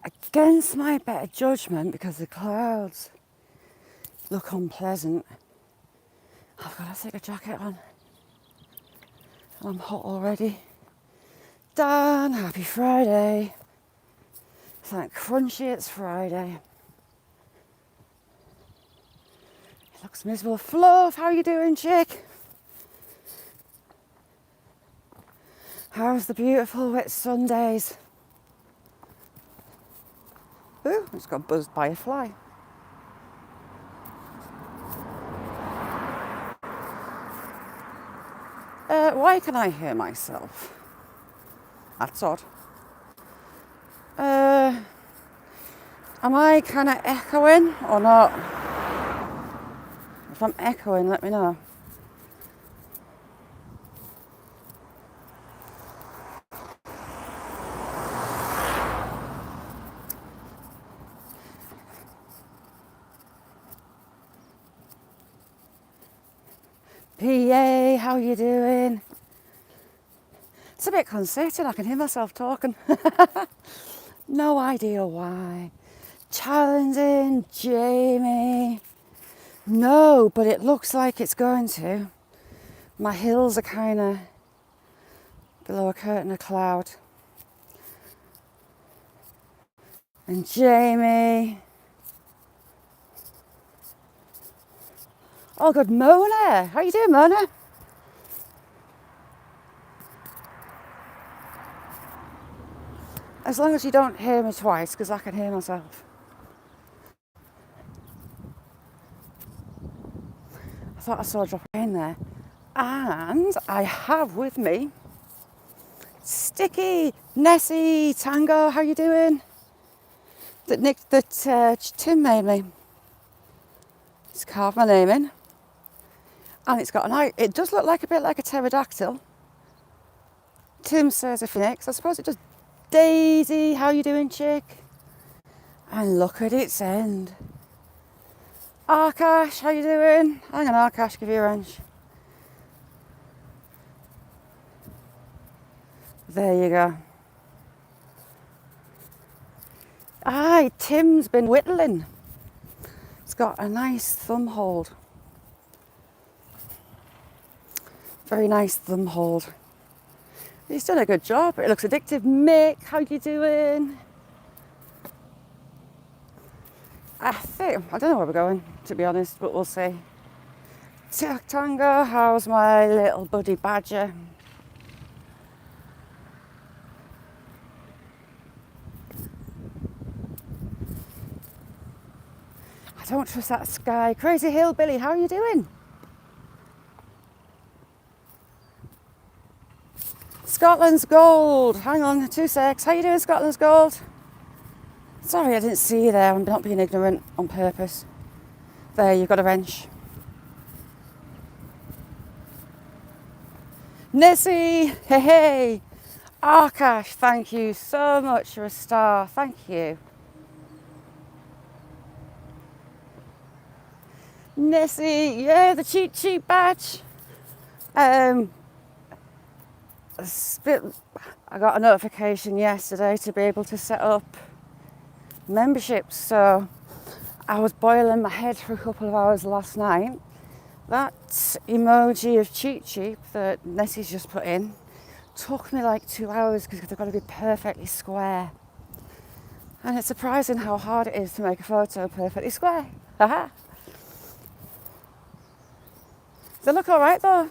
against my better judgment, because the clouds look unpleasant, I've got a thicker jacket on. I'm hot already. Dan, happy Friday. Thank crunchy it's Friday. It looks miserable. Fluff, how are you doing, chick? How's the beautiful wet Sundays? Ooh, I just got buzzed by a fly. Why can I hear myself? That's odd. Am I kind of echoing or not? If I'm echoing, let me know. PA, how you doing? It's a bit concerted, I can hear myself talking. No idea why. Challenging, Jamie. No, but it looks like it's going to. My hills are kind of below a curtain of cloud. And Jamie. Oh, good, Mona. How you doing, Mona? As long as you don't hear me twice, because I can hear myself. I thought I saw a drop of rain there. And I have with me Sticky, Nessie, Tango, how you doing? That Tim made me. It's carved my name in. And it's got it does look like a bit like a pterodactyl. Tim says a phoenix. I suppose it does. Daisy, how you doing, chick? And look at its end. Arkash, how you doing? Hang on, Arkash, give you a wrench. There you go. Aye, Tim's been whittling. It's got a nice thumb hold. Very nice thumb hold. He's done a good job. It looks addictive. Mick, how you doing? I don't know where we're going, to be honest, but we'll see. Tango, how's my little buddy badger? I don't trust that sky. Crazy Hillbilly, how are you doing? Scotland's Gold. Hang on, 2 secs. How you doing, Scotland's Gold? Sorry, I didn't see you there. I'm not being ignorant on purpose. There, you've got a wrench. Nessie, hey hey. Arkash, thank you so much. You're a star. Thank you. Nessie, yeah, the cheat sheet badge. I got a notification yesterday to be able to set up memberships, so I was boiling my head for a couple of hours last night. That emoji of cheat sheet that Nessie's just put in took me like 2 hours because they've got to be perfectly square. And it's surprising how hard it is to make a photo perfectly square. Haha. They look all right though.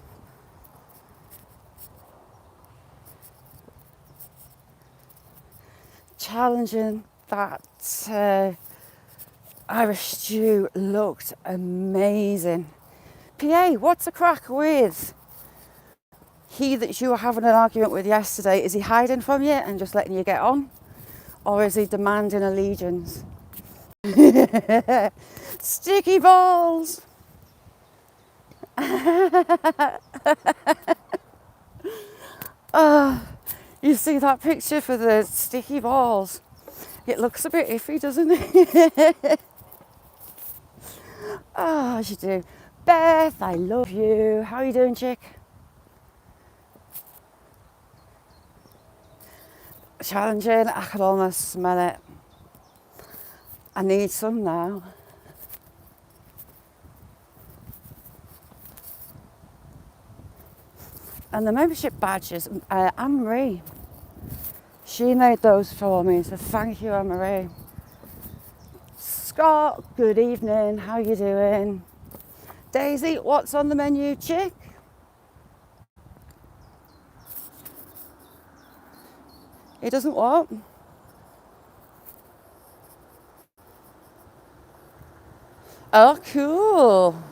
Challenging, that Irish stew looked amazing. PA, what's the crack with he that you were having an argument with yesterday? Is he hiding from you and just letting you get on? Or is he demanding allegiance? Sticky balls! You see that picture for the sticky balls? It looks a bit iffy, doesn't it? Oh, you do. Beth, I love you. How are you doing, chick? Challenging, I could almost smell it. I need some now. And the membership badges, Anne-Marie, she made those for me, so thank you, Anne-Marie. Scott, good evening, how you doing? Daisy, what's on the menu, chick? It doesn't what? Oh, cool.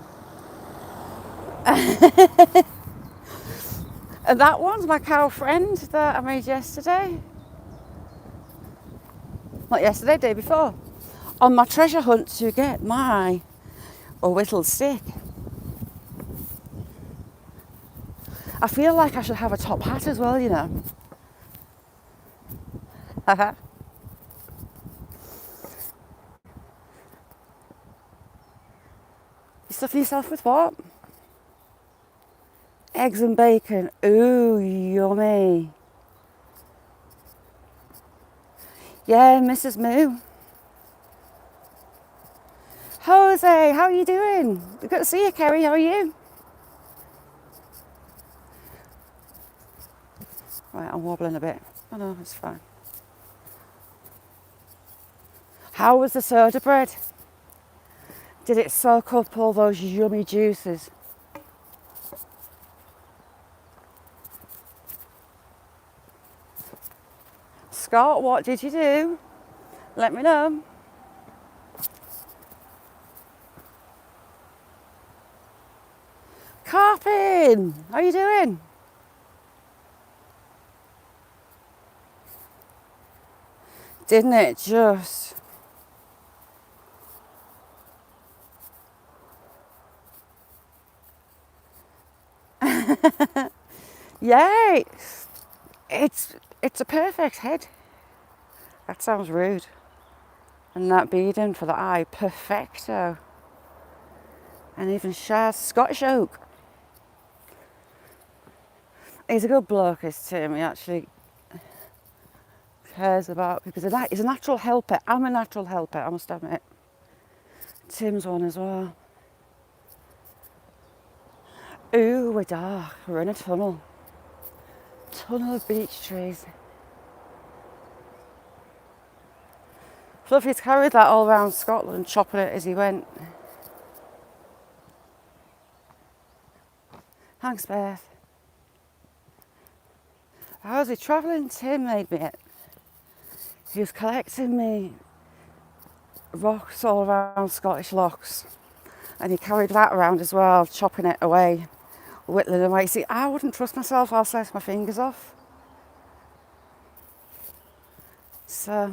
And that one's my cow friend that I made yesterday. Not yesterday, day before. On my treasure hunt to get my whittled stick. I feel like I should have a top hat as well, you know. You stuffing yourself with what? Eggs and bacon. Ooh, yummy. Yeah, Mrs. Moo. Jose, how are you doing? Good to see you, Kerry. How are you? Right, I'm wobbling a bit. Oh no, it's fine. How was the soda bread? Did it soak up all those yummy juices? Scott, what did you do? Let me know. Carpin, how are you doing? Didn't it just? Yay! It's a perfect head. That sounds rude. And that beading for the eye, perfecto. And even Shaz, Scottish oak. He's a good bloke, is Tim. He actually cares about people. He's a natural helper. I'm a natural helper, I must admit. Tim's one as well. Ooh, we're dark. We're in a tunnel. Tunnel of beech trees. Fluffy's carried that all around Scotland, chopping it as he went. Thanks, Beth. How's he travelling? Tim made me it. He was collecting me rocks all around Scottish lochs. And he carried that around as well, chopping it away, whittling away. See, I wouldn't trust myself, I'll slice my fingers off. So,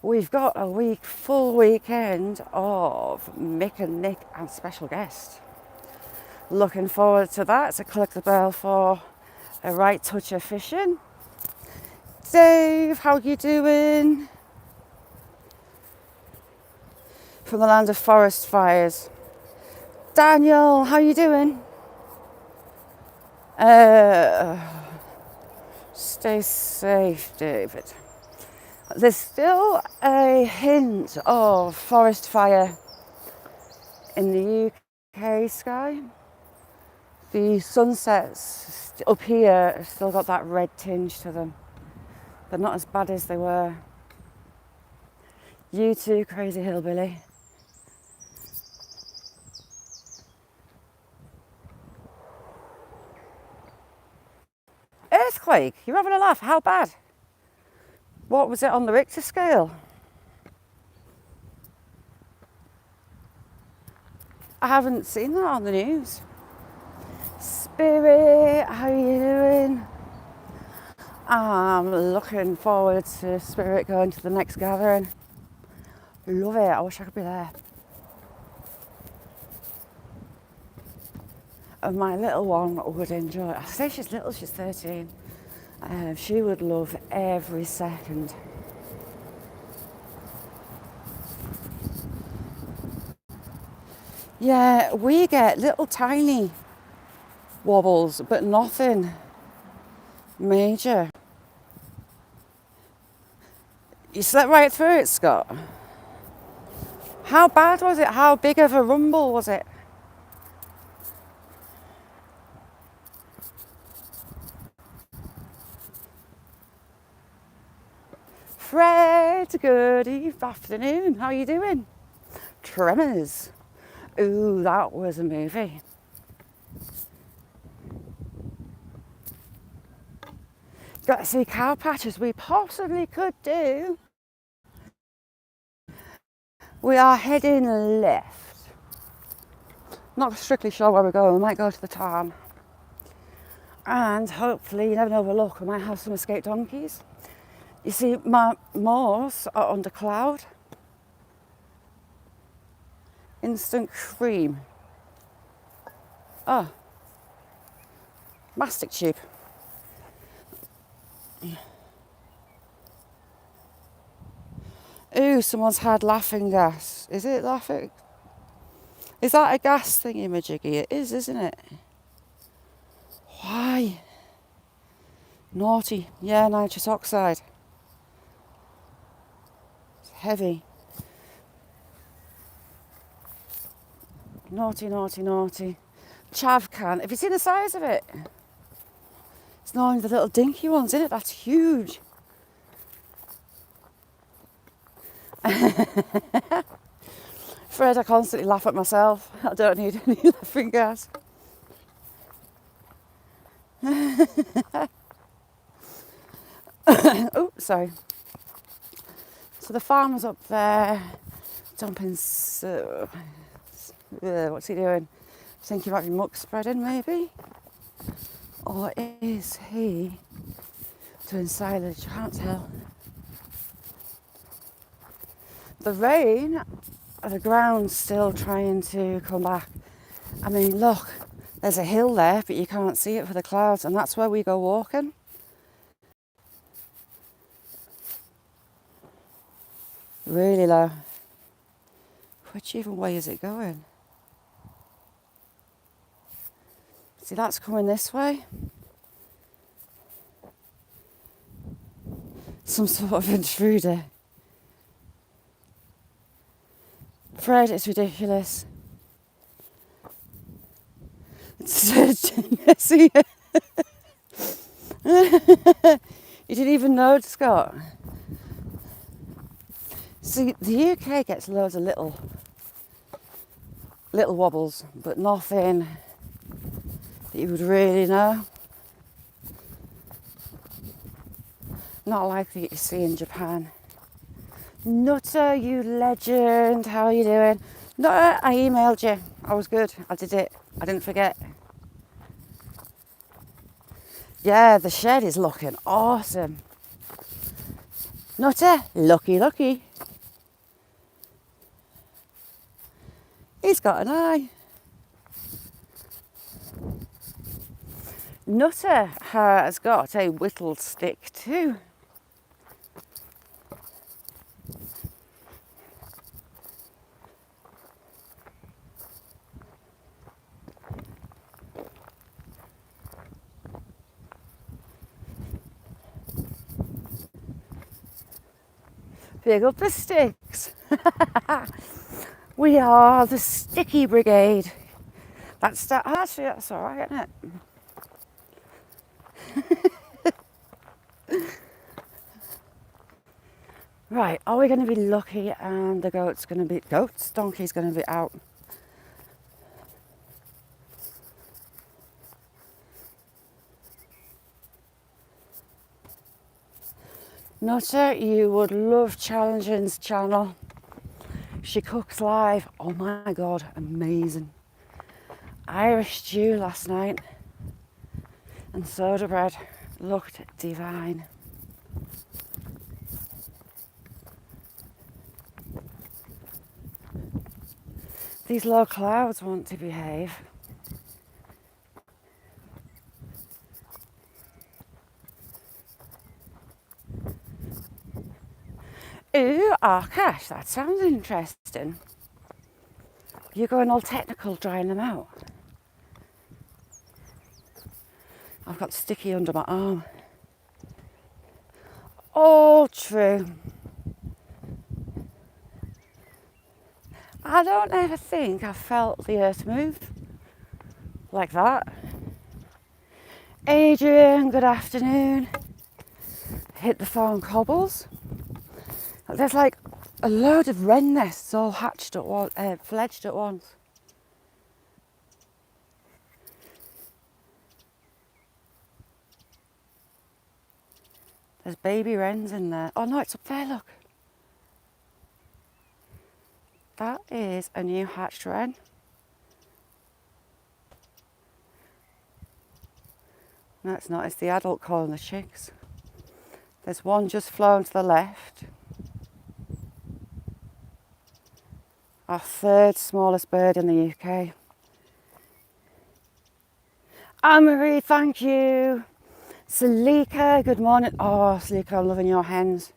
we've got a full weekend of Mick and Nick and special guest. Looking forward to that, to collect the bell for a right touch of fishing. Dave, how you doing? From the land of forest fires. Daniel, how you doing? Stay safe, David. There's still a hint of forest fire in the UK sky. The sunsets up here have still got that red tinge to them. They're not as bad as they were. You too, crazy hillbilly. Earthquake? You're having a laugh. How bad? What was it on the Richter scale? I haven't seen that on the news. Spirit, how are you doing? I'm looking forward to Spirit going to the next gathering. Love it. I wish I could be there. And my little one would enjoy it. I say she's little, she's 13. She would love every second. Yeah, we get little tiny wobbles, but nothing major. You slept right through it, Scott? How bad was it? How big of a rumble was it? Fred, good afternoon. How are you doing? Tremors. Ooh, that was a movie. Got to see cow patches we possibly could do. We are heading left. Not strictly sure where we're going. We might go to the tarn. And hopefully, you never know, look, we might have some escaped donkeys. You see, my moors are under cloud. Instant cream. Oh, mastic tube. Ooh, someone's had laughing gas. Is it laughing? Is that a gas thingy majiggy? It is, isn't it? Why? Naughty. Yeah, nitrous oxide. It's heavy. Naughty, naughty, naughty. Chav can. Have you seen the size of it? It's not only the little dinky ones, is it? That's huge. Fred, I constantly laugh at myself. I don't need any laughing gas. Oh, sorry. So the farmer's up there dumping. What's he doing? I think he might be muck spreading, maybe. Or is he doing silage? I can't tell. The rain, the ground's still trying to come back. I mean, look, there's a hill there, but you can't see it for the clouds, and that's where we go walking. Really low. Which even way is it going? See, that's coming this way. Some sort of intruder. Fred, it's ridiculous. See, you didn't even know, Scott. See, the UK gets loads of little wobbles, but nothing that you would really know. Not like that you see in Japan. Nutter, you legend, how are you doing? Nutter, I emailed you. I was good. I did it. I didn't forget. Yeah, the shed is looking awesome. Nutter, lucky, lucky. He's got an eye. Nutter has got a whittled stick too. Big up the sticks. We are the Sticky Brigade. Actually, that's all right, isn't it? Right, are we going to be lucky and the donkey's going to be out? Nutter, you would love Challenging's channel. She cooks live. Oh my God, amazing. Irish stew last night and soda bread looked divine. These low clouds want to behave. Ooh, Akash, that sounds interesting. You're going all technical drying them out. I've got sticky under my arm. All true. I don't ever think I felt the earth move like that. Adrian, good afternoon. Hit the farm cobbles. There's like a load of wren nests all hatched at once, fledged at once. There's baby wrens in there. Oh no, it's up there, look. That is a new hatched wren. No, it's not. It's the adult calling the chicks. There's one just flown to the left. Our third smallest bird in the UK. Anne-Marie, thank you. Salika, good morning. Oh, Salika, I'm loving your hens.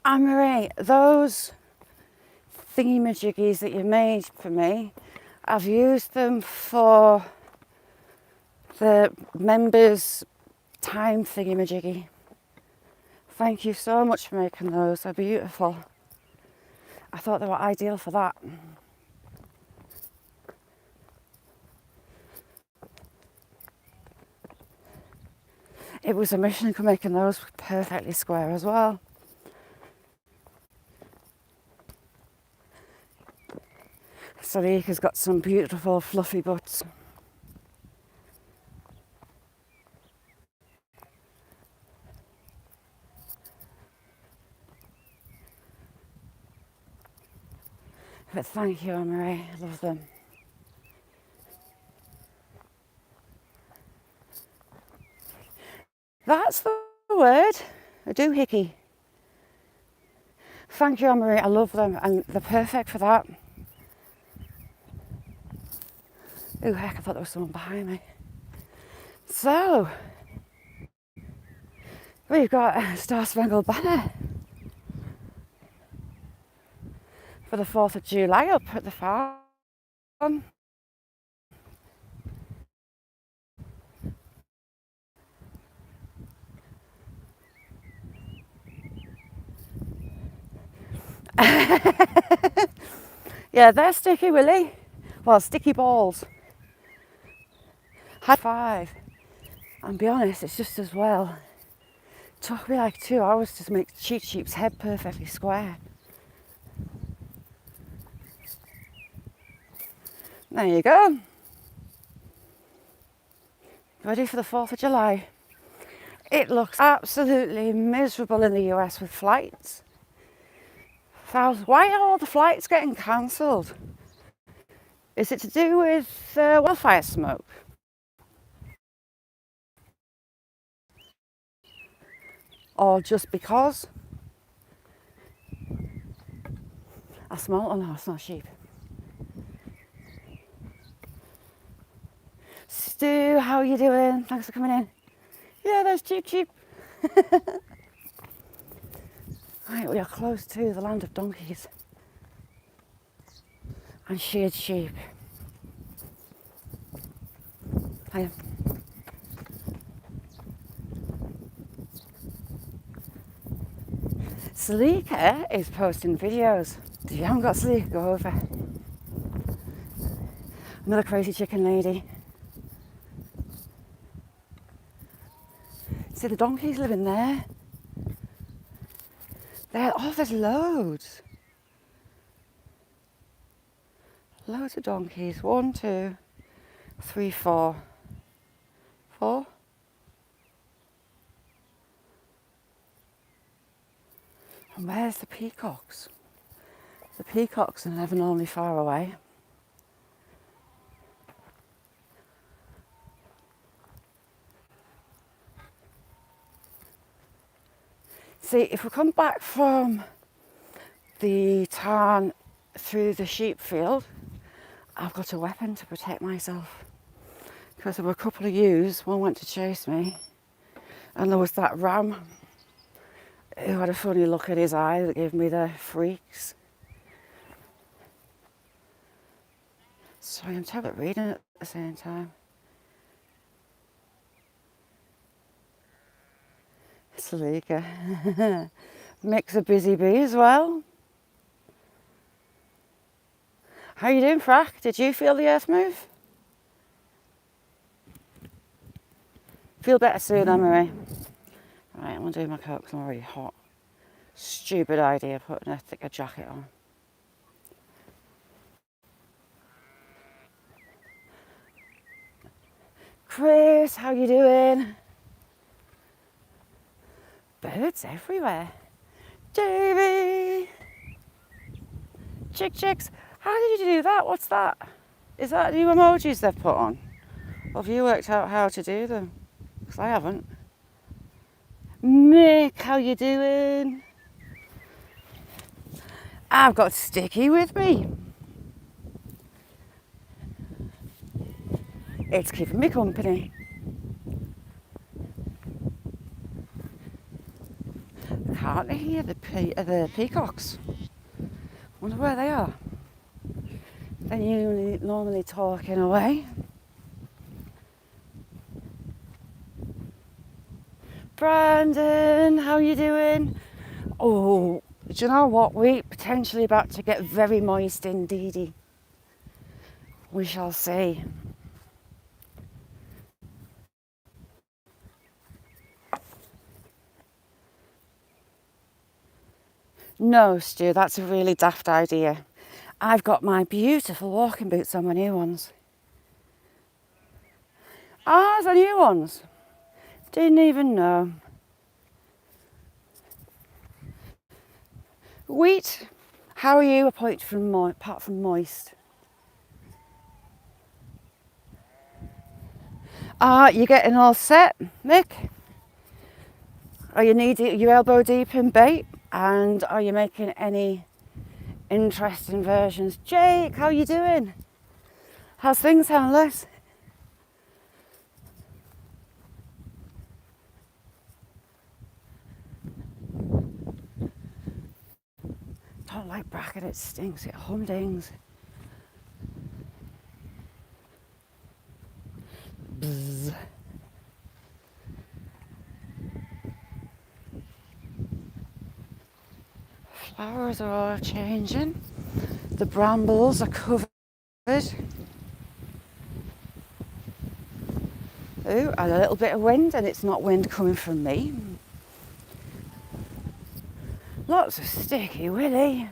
Anne-Marie, those thingy-majiggies that you made for me, I've used them for the members' time thingy-majiggy. Thank you so much for making those. They're beautiful. I thought they were ideal for that. It was a mission making those perfectly square as well. Salika's got some beautiful fluffy butts. But thank you, Anne-Marie. I love them. That's the word, a doohickey. Thank you, Anne-Marie. I love them and they're perfect for that. Oh heck, I thought there was someone behind me. So, we've got a Star Spangled Banner for the 4th of July up at the farm. Yeah, they're Sticky Willy. Well, sticky balls. High five. And be honest, it's just as well. It took me like 2 hours to make Cheap Sheep's head perfectly square. There you go. Ready for the 4th of July. It looks absolutely miserable in the US with flights. Why are all the flights getting cancelled? Is it to do with wildfire smoke? Or just because? I smell, oh no, it's not sheep. Stu, how are you doing? Thanks for coming in. Yeah, there's Cheap. Right, we are close to the land of donkeys and sheared sheep. Hiya. Salika is posting videos. If you haven't got Salika, go over. Another crazy chicken lady. See the donkeys living there? There's loads. Loads of donkeys. 1, 2, 3, 4. 4? And where's the peacocks? The peacocks are never normally far away. See, if we come back from the tarn through the sheep field, I've got a weapon to protect myself. Because there were a couple of ewes, one went to chase me, and there was that ram who had a funny look at his eye that gave me the freaks. Sorry, I'm terrible at reading at the same time. Salika. Mick's a busy bee as well. How you doing, Frack? Did you feel the earth move? Feel better soon, Anne-Marie. Right, I'm going to do my coat because I'm already hot. Stupid idea putting a thicker jacket on. Chris, how you doing? Birds everywhere. Davey! Chicks. How did you do that? What's that? Is that new emojis they've put on? Or have you worked out how to do them? Because I haven't. Mick, how you doing? I've got Sticky with me. It's keeping me company. Can't hear the peacocks. Wonder where they are. They're normally talking away. Brandon, how you doing? Oh, do you know what? We're potentially about to get very moist indeedy. We shall see. No, Stu, that's a really daft idea. I've got my beautiful walking boots on, my new ones. Ah, the new ones. Didn't even know. Wheat, how are you apart from moist? You getting all set, Mick? Are you your elbow deep in bait? And are you making any interesting versions? Jake, how you doing? How's things, Handless? Don't like bracket, it stinks, it humdings. Bzz. Flowers are all changing. The brambles are covered. Ooh, and a little bit of wind, and it's not wind coming from me. Lots of Sticky Willy.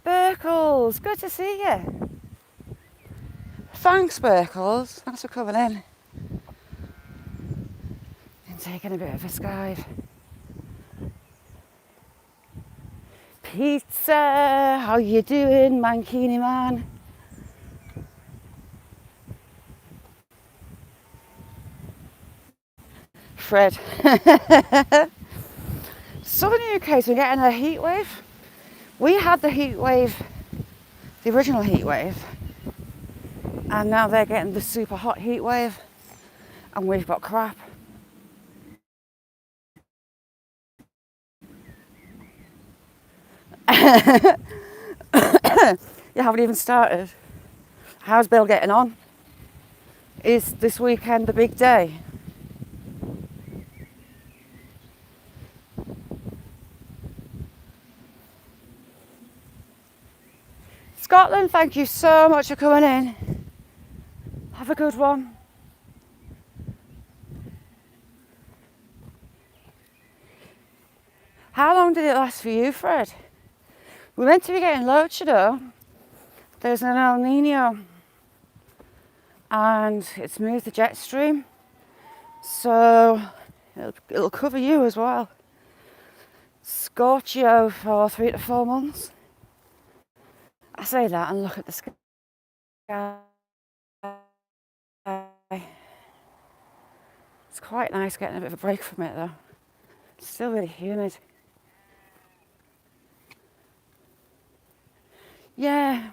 Burkles, good to see you. Thanks, Burkles. Thanks for coming in. And taking a bit of a skive. Pizza, how you doing, Mankini man? Fred. Southern UK, so we're getting a heat wave. We had the heat wave, the original heat wave, and now they're getting the super hot heat wave, and we've got crap. You haven't even started. How's Bill getting on? Is this weekend the big day? Scotland, thank you so much for coming in. Have a good one. How long did it last for you, Fred? We're meant to be getting loads, you know. There's an El Nino and it's moved the jet stream, so it'll cover you as well. Scorchio for 3 to 4 months. I say that and look at the sky. It's quite nice getting a bit of a break from it though. It's still really humid. Yeah.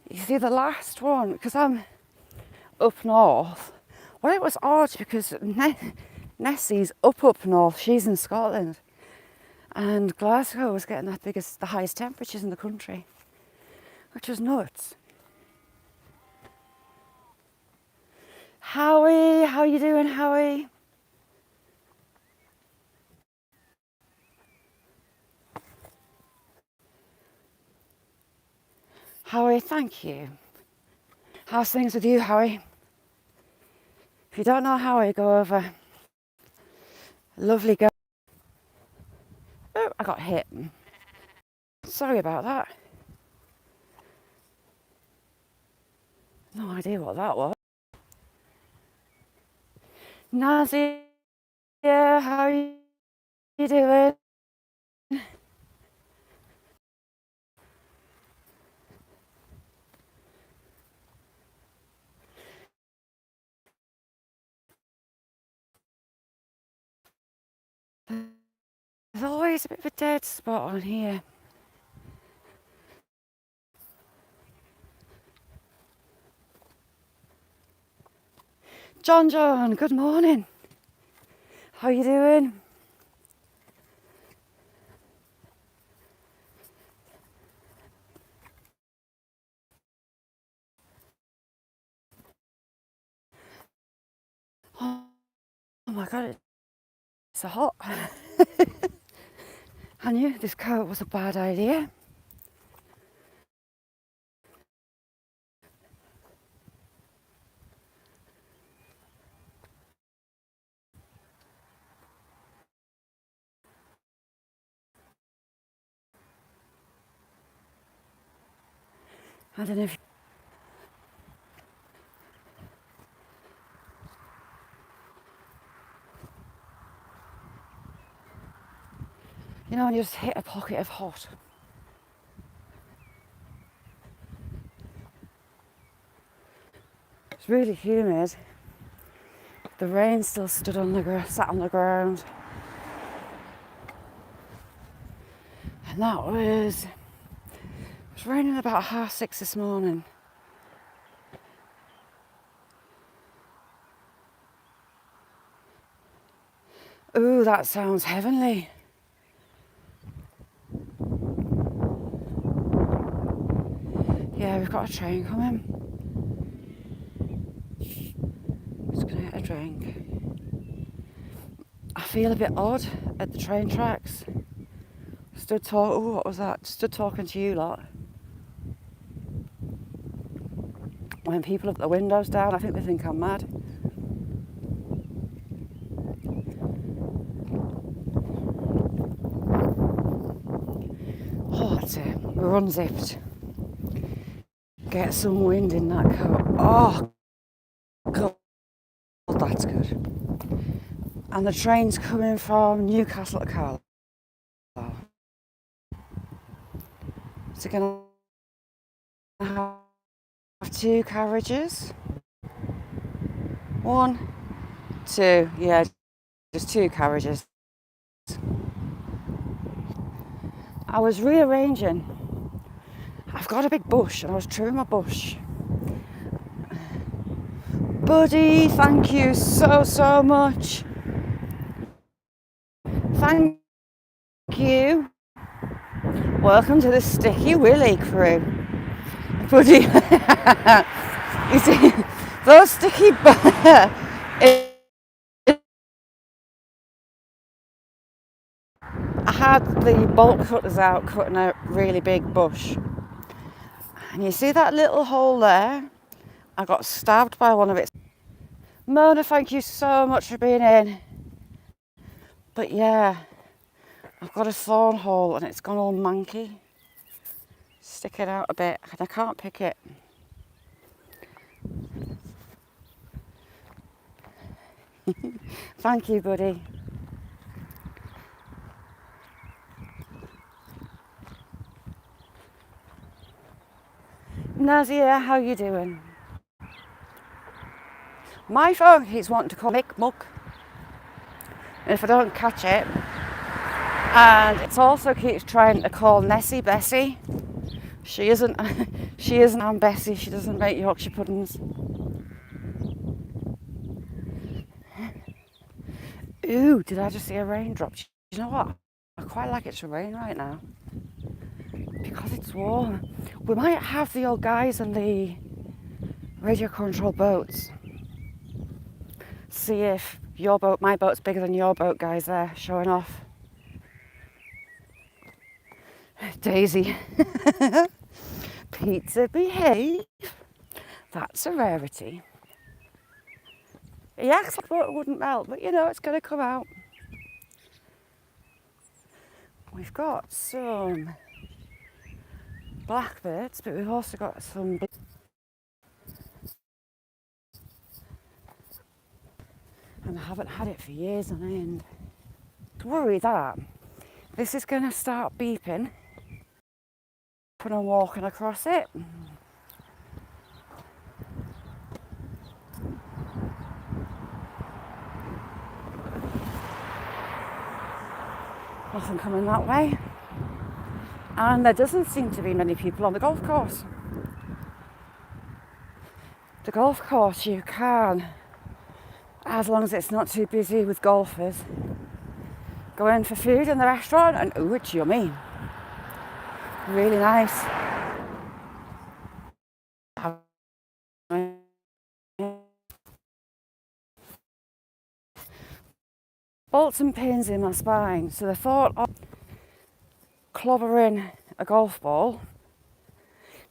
You see the last one, because I'm up north. Well, it was odd because Nessie's up north. She's in Scotland. And Glasgow was getting the highest temperatures in the country, which was nuts. Howie, how you doing, Howie? Howie, thank you. How's things with you, Howie? If you don't know Howie, go over. Lovely girl. Oh, I got hit. Sorry about that. No idea what that was. Nazia, how are you doing? There's always a bit of a dead spot on here. John, good morning. How you doing? Oh my God, it's so hot. I knew this coat was a bad idea. I don't know if you know when you just hit a pocket of hot. It's really humid. The rain still sat on the ground. And that was, it was raining about 6:30 this morning. Ooh, that sounds heavenly. Yeah, we've got a train coming. Just gonna get a drink. I feel a bit odd at the train tracks. Oh, what was that? Stood talking to you lot. When people have the windows down, I think they think I'm mad. Oh, we're unzipped. Get some wind in that coat. Oh, God, that's good. And the train's coming from Newcastle to Carlisle. So going to have 2 carriages. 1, 2, yeah, just 2 carriages. I was rearranging. I've got a big bush and I was trimming my bush. Buddy, thank you so much. Thank you. Welcome to the Sticky Willy crew. Buddy, you see, those sticky I had the bolt cutters out cutting a really big bush. And you see that little hole there? I got stabbed by one of its. Mona, thank you so much for being in. But yeah, I've got a thorn hole and it's gone all manky. Sticking out a bit and I can't pick it. Thank you, buddy. Nazia, how you doing? My phone keeps wanting to call Mick Muck. And if I don't catch it, and it also keeps trying to call Nessie Bessie. She isn't Aunt Bessie, she doesn't make Yorkshire puddings. Ooh, did I just see a raindrop? You know what? I quite like it to rain right now. Because it's warm. We might have the old guys on the radio control boats. See if my boat's bigger than your boat, guys, there, showing off. Daisy. Pizza, behave. That's a rarity. He acts like butter wouldn't melt, but you know it's going to come out. We've got some blackbirds, but we've also got some. And I haven't had it for years on end. I worry that this is going to start beeping when I'm walking across it. Nothing coming that way. And there doesn't seem to be many people on the golf course. The golf course you can, as long as it's not too busy with golfers, go in for food in the restaurant and ooh, it's yummy. Really nice. Bolts and pins in my spine, so the thought of clobbering a golf ball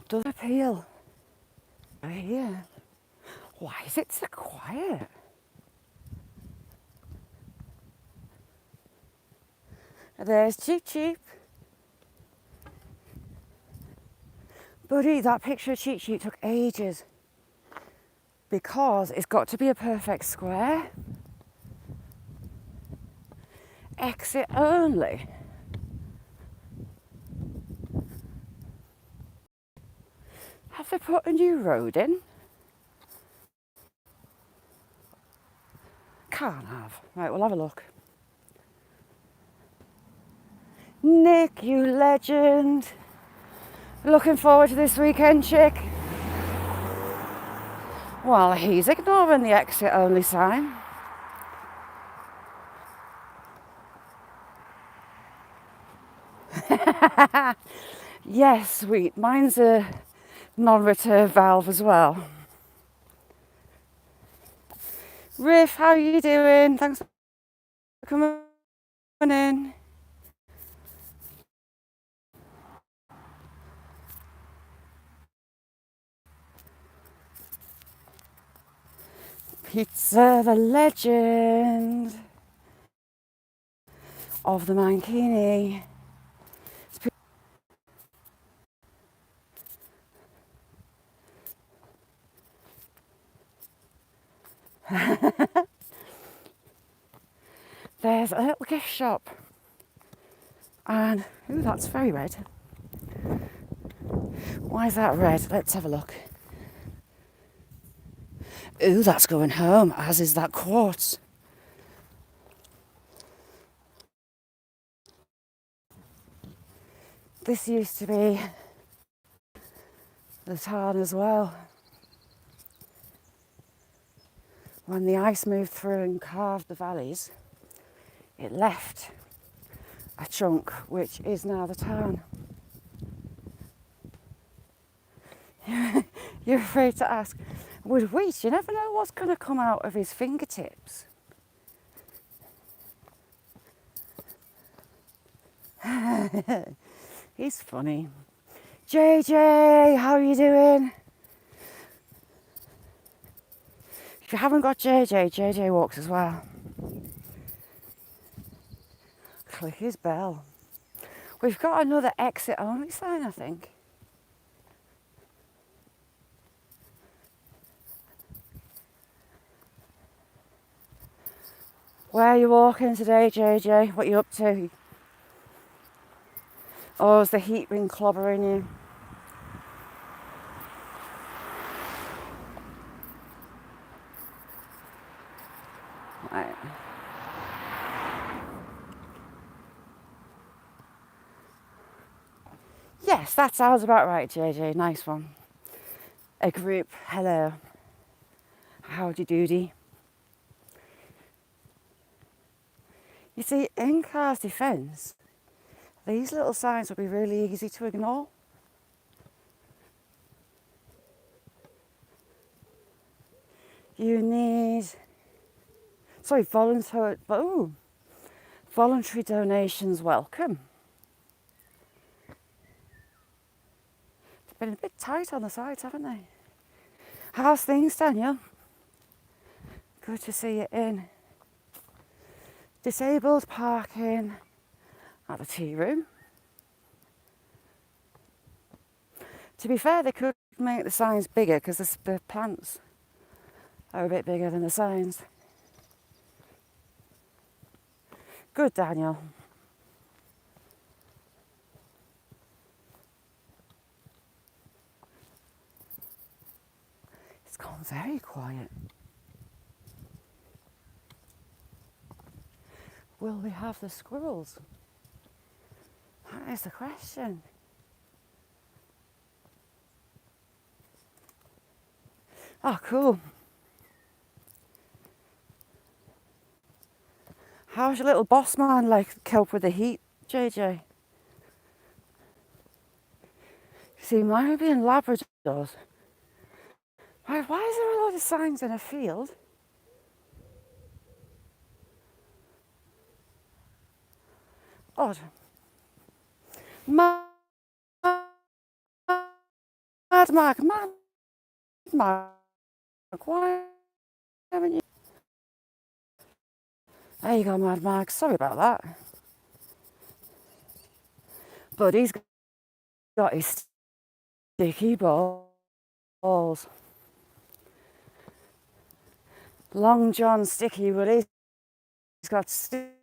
does appeal. Here. Why is it so quiet? There's Cheep Cheep. Buddy, that picture of Cheep Cheep took ages because it's got to be a perfect square. Exit only. Have they put a new road in? Can't have. Right, we'll have a look. Nick, you legend. Looking forward to this weekend, chick? Well, he's ignoring the exit only sign. Yes, sweet. Mine's a non-return valve as well. Riff, how are you doing? Thanks for coming in. Pizza, the legend of the Mankini. There's a little gift shop. And, ooh, that's very red. Why is that red? Let's have a look. Ooh, that's going home, as is that quartz. This used to be the tarn as well. When the ice moved through and carved the valleys, it left a chunk which is now the tarn. You're afraid to ask. With wheat, you never know what's going to come out of his fingertips. He's funny. JJ, how are you doing? If you haven't got JJ, JJ walks as well. Click his bell. We've got another exit only sign, I think. Where are you walking today, JJ? What are you up to? Oh, has the heat been clobbering you? Right. Yes, that sounds about right, JJ. Nice one. A group, hello. Howdy doody. You see, in Car's defence, these little signs would be really easy to ignore. You need, voluntary donations welcome. been a bit tight on the sides, haven't they? How's things, Daniel? Good to see you in. Disabled parking at the tea room. To be fair, they could make the signs bigger because the plants are a bit bigger than the signs. Good, Daniel. It's gone very quiet. Will we have the squirrels? That is the question. Oh, cool. How's your little boss man like cope with the heat, JJ? See, mine would be in Labradors. Why is there a lot of signs in a field? Odd. Mad Mark, why haven't you? There you go, Mad Mark. Sorry about that. But he's got his sticky balls. Long John Sticky, but he's got sticky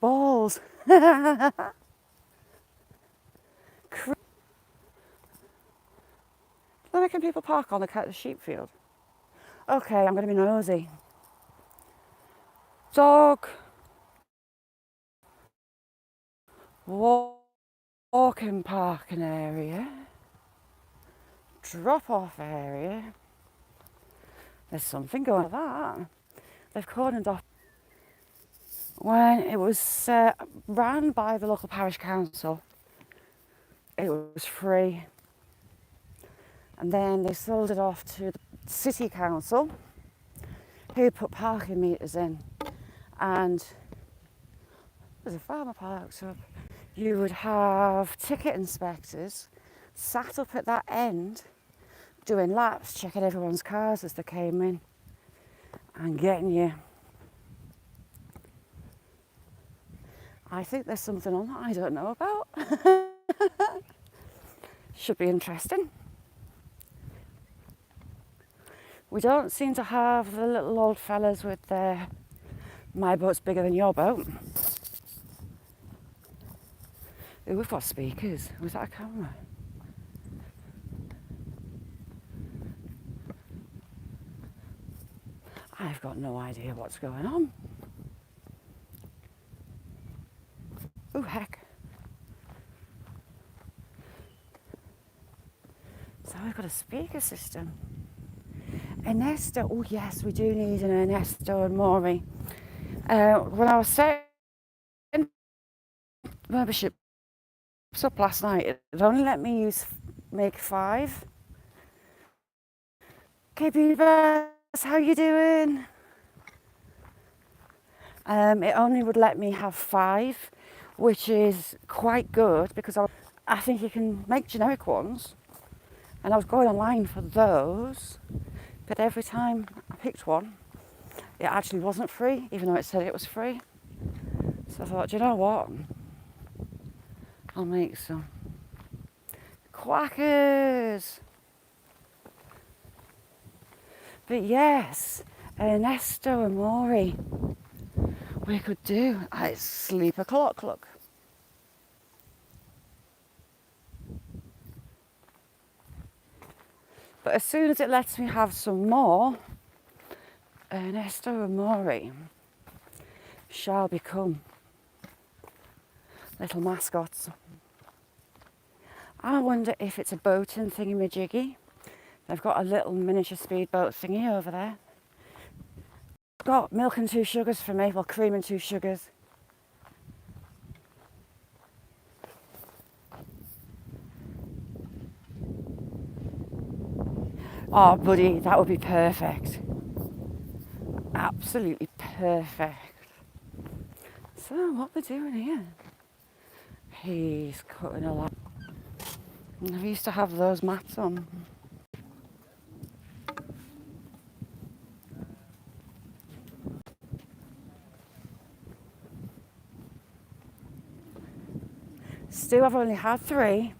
balls. Why can people park on the sheep field? Okay, I'm going to be nosy. Dog walking parking area, drop-off area. There's something going on that. They've cordoned off. When it was ran by the local parish council, it was free. And then they sold it off to the city council, who put parking meters in. And there's a farmer parked up. You would have ticket inspectors sat up at that end doing laps, checking everyone's cars as they came in and getting you. I think there's something on that I don't know about. Should be interesting. We don't seem to have the little old fellas with their my boat's bigger than your boat. Ooh, we've got speakers. Was that a camera? I've got no idea what's going on. Ooh, heck. So we've got a speaker system. Ernesto, oh yes, we do need an Ernesto and Maury. When I was setting membership up last night, it only let me make 5. KB Bess, how you doing? It only would let me have 5, which is quite good because I think you can make generic ones, and I was going online for those, but every time I picked one, it actually wasn't free, even though it said it was free. So I thought, do you know what? I'll make some. Quackers! But yes, Ernesto and Maury, we could do. It's sleep o'clock, look. But as soon as it lets me have some more, Ernesto and Maury shall become little mascots. I wonder if it's a boating thingy-majiggy. They've got a little miniature speedboat thingy over there. Got milk and 2 sugars for me, well, cream and 2 sugars. Oh, buddy, that would be perfect. Absolutely perfect. So, what we're doing here? He's cutting a lot. I used to have those mats on. Still, I've only had 3.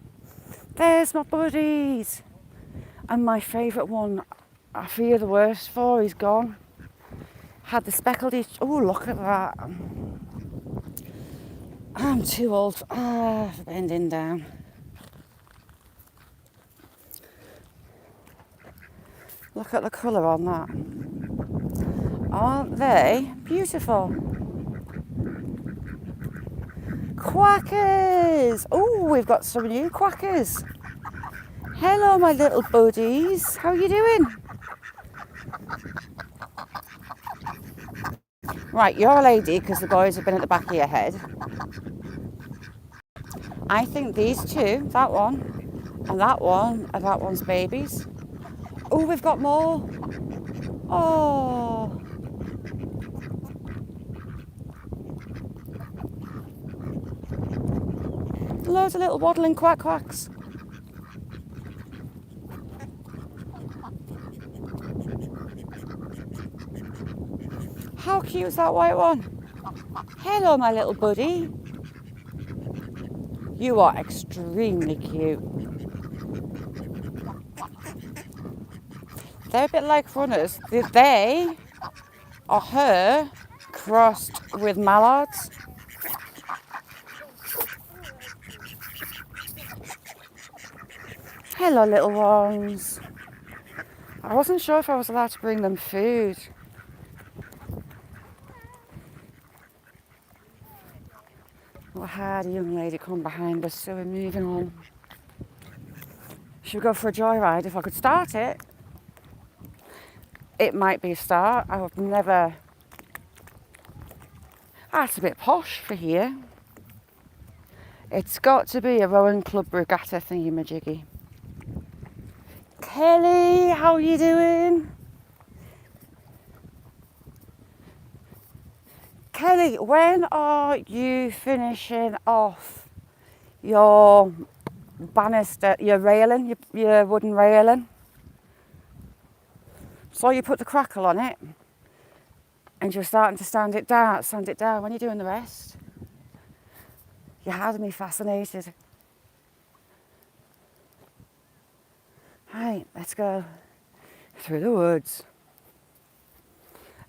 There's my buddies. And my favourite one, I fear the worst for, he's gone. Had the speckled itch. Oh, look at that. I'm too old for bending down. Look at the colour on that. Aren't they beautiful? Quackers! Oh, we've got some new quackers. Hello, my little buddies. How are you doing? Right, you're a lady because the boys have been at the back of your head. I think these 2, that one and that one, are that one's babies. Oh, we've got more. Oh. Loads of little waddling quacks. How cute is that white one? Hello, my little buddy. You are extremely cute. They're a bit like runners. They are her crossed with mallards. Hello, little ones. I wasn't sure if I was allowed to bring them food. Well, I had a young lady come behind us, so we're moving on. Should we go for a joyride? If I could start it, it might be a start. I've never... That's a bit posh for here. It's got to be a rowing club regatta thingy-majiggy. Kelly, how are you doing? Kelly, when are you finishing off your banister, your railing, your wooden railing? So you put the crackle on it and you're starting to sand it down. When you're doing the rest, you had me fascinated. Right, let's go through the woods.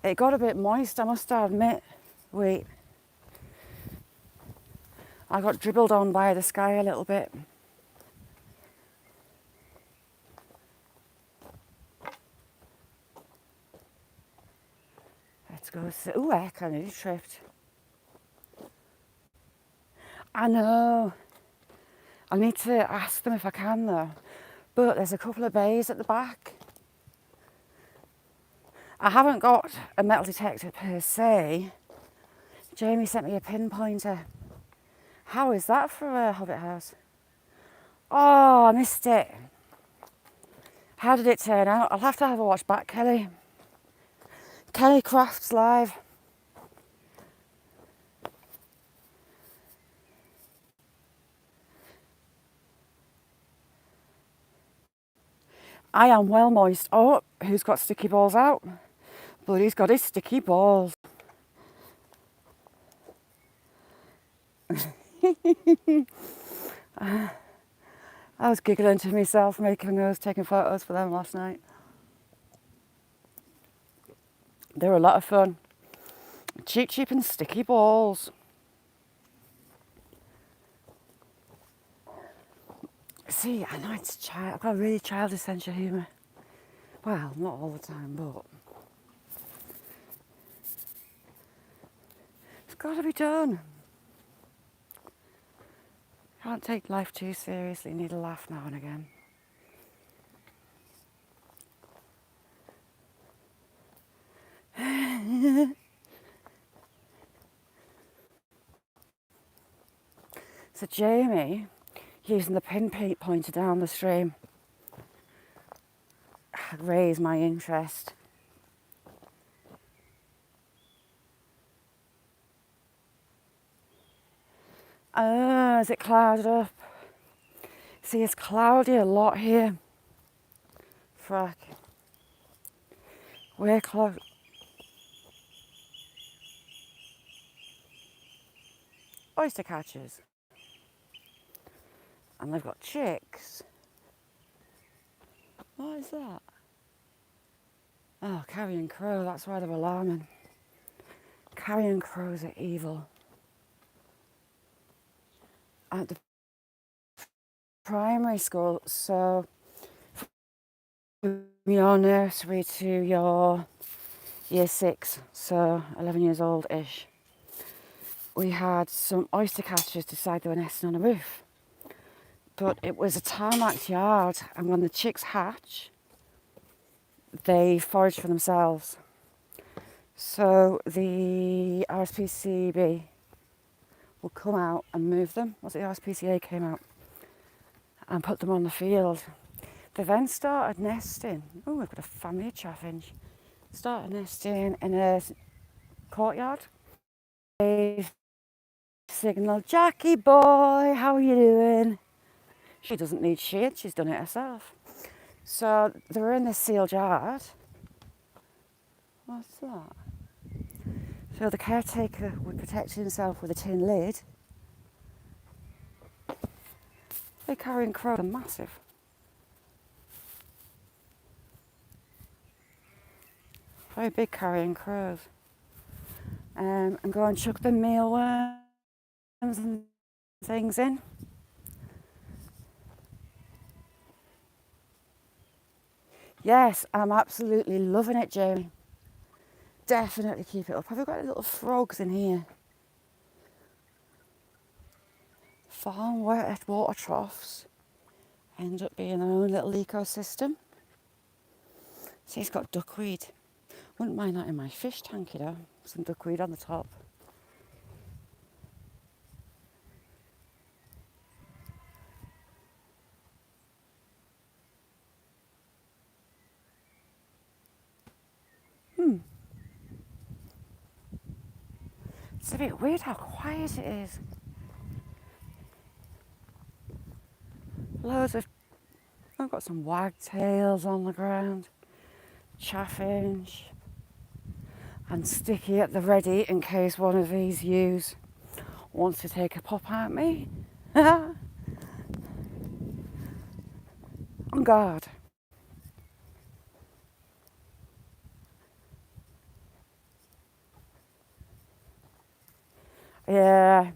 It got a bit moist, I must admit. Wait. I got dribbled on by the sky a little bit. Let's go. Ooh, heck, I nearly tripped. I know. I need to ask them if I can though. But there's a couple of bays at the back. I haven't got a metal detector per se. Jamie sent me a pinpointer. How is that for a Hobbit house? Oh, I missed it. How did it turn out? I'll have to have a watch back, Kelly. Kelly Crafts Live. I am well moist. Oh, who's got sticky balls out? But he's got his sticky balls. I was giggling to myself, making those, taking photos for them last night. They were a lot of fun. Cheap, cheap and sticky balls. See, I know it's I've got a really childish sense of humour. Well, not all the time, but it's got to be done. Can't take life too seriously, need a laugh now and again. So Jamie, using the pinpointer down the stream, raised my interest. Is it clouded up? See, it's cloudy a lot here. Frack. We're close. Oyster catchers. And they've got chicks. What is that? Oh, carrion crow, that's why they're alarming. Carrion crows are evil. At the primary school, so from your nursery to your year 6, so 11 years old-ish, we had some oyster catchers decide they were nesting on a roof. But it was a tarmac yard, and when the chicks hatch, they forage for themselves. So the RSPCB will come out and move them. Was it the RSPCA came out and put them on the field? They then started nesting. Oh, we've got a family of chaffinch. Started nesting in a courtyard. They signalled, "Jackie boy, how are you doing?" She doesn't need shade, she's done it herself. So they were in this sealed yard. What's that? So the caretaker would protect himself with a tin lid. They carrying crows are massive. Very big carrying crows. And go and chuck the mealworms and things in. Yes, I'm absolutely loving it, Jamie. Definitely keep it up. Have you got any little frogs in here? Farm wet water troughs end up being their own little ecosystem. See, it's got duckweed. Wouldn't mind that in my fish tank, you know. Some duckweed on the top. It's a bit weird how quiet it is. Loads of... I've got some wagtails on the ground. Chaffinch. And Sticky at the ready in case one of these ewes wants to take a pop at me. On guard. Yeah.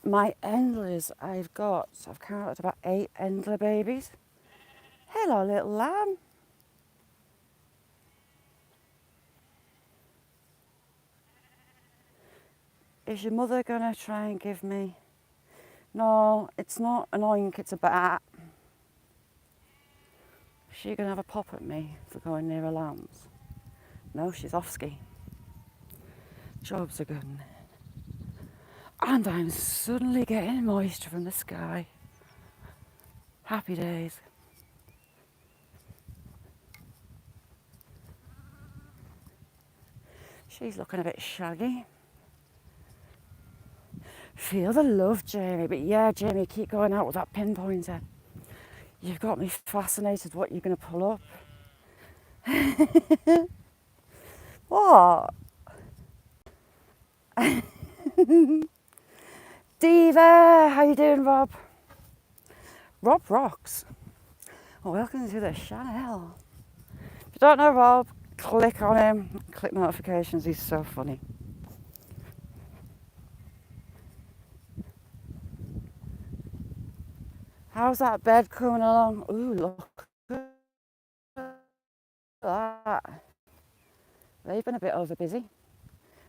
My endlers, I've counted about 8 endler babies. Hello, little lamb. Is your mother gonna try and give me... No, it's not an oink, it's a bat. Is she gonna have a pop at me for going near her lambs? No, she's off ski. Jobs are good. And I'm suddenly getting moisture from the sky. Happy days. She's looking a bit shaggy. Feel the love, Jamie. But yeah, Jamie, keep going out with that pinpointer. You've got me fascinated what you're going to pull up. What? Diva, how you doing, Rob? Rob rocks. Well, welcome to the channel. If you don't know Rob, click on him, click notifications, he's so funny. How's that bed coming along? Ooh, look at that. They've been a bit over busy.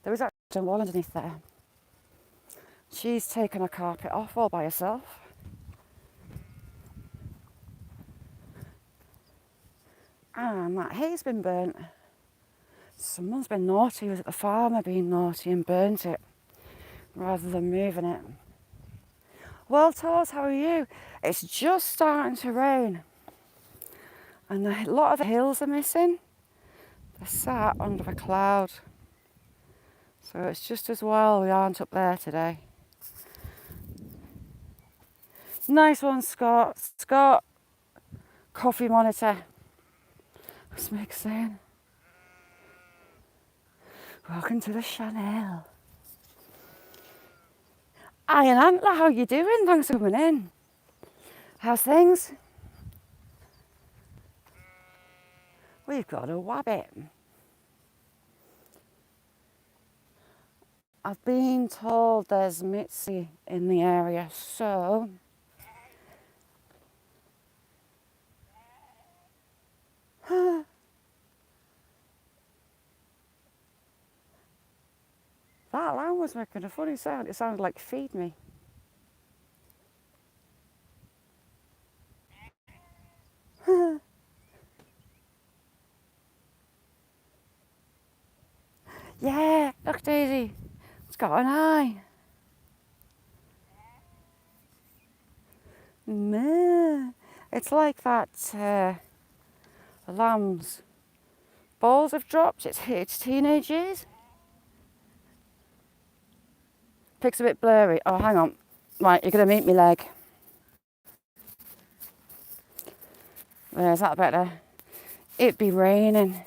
There is actually a wall underneath there. She's taken her carpet off all by herself. And that hay's been burnt. Someone's been naughty, was it the farmer being naughty and burnt it rather than moving it? Well, Tors, how are you? It's just starting to rain. And a lot of the hills are missing. They're sat under a cloud. So it's just as well we aren't up there today. Nice one, Scott. Scott, coffee monitor. What's Mick saying? Welcome to the Chanel. Iron Antler, how you doing? Thanks for coming in. How's things? We've got a wabbit. I've been told there's Mitzi in the area, so that lamb was making a funny sound. It sounded like feed me. Yeah, look, Daisy. It's got an eye. Meh. It's like that lamb's balls have dropped. It's teenage years. Pic's a bit blurry. Oh, hang on. Right, you're going to meet me leg. There's that better. It'd be raining.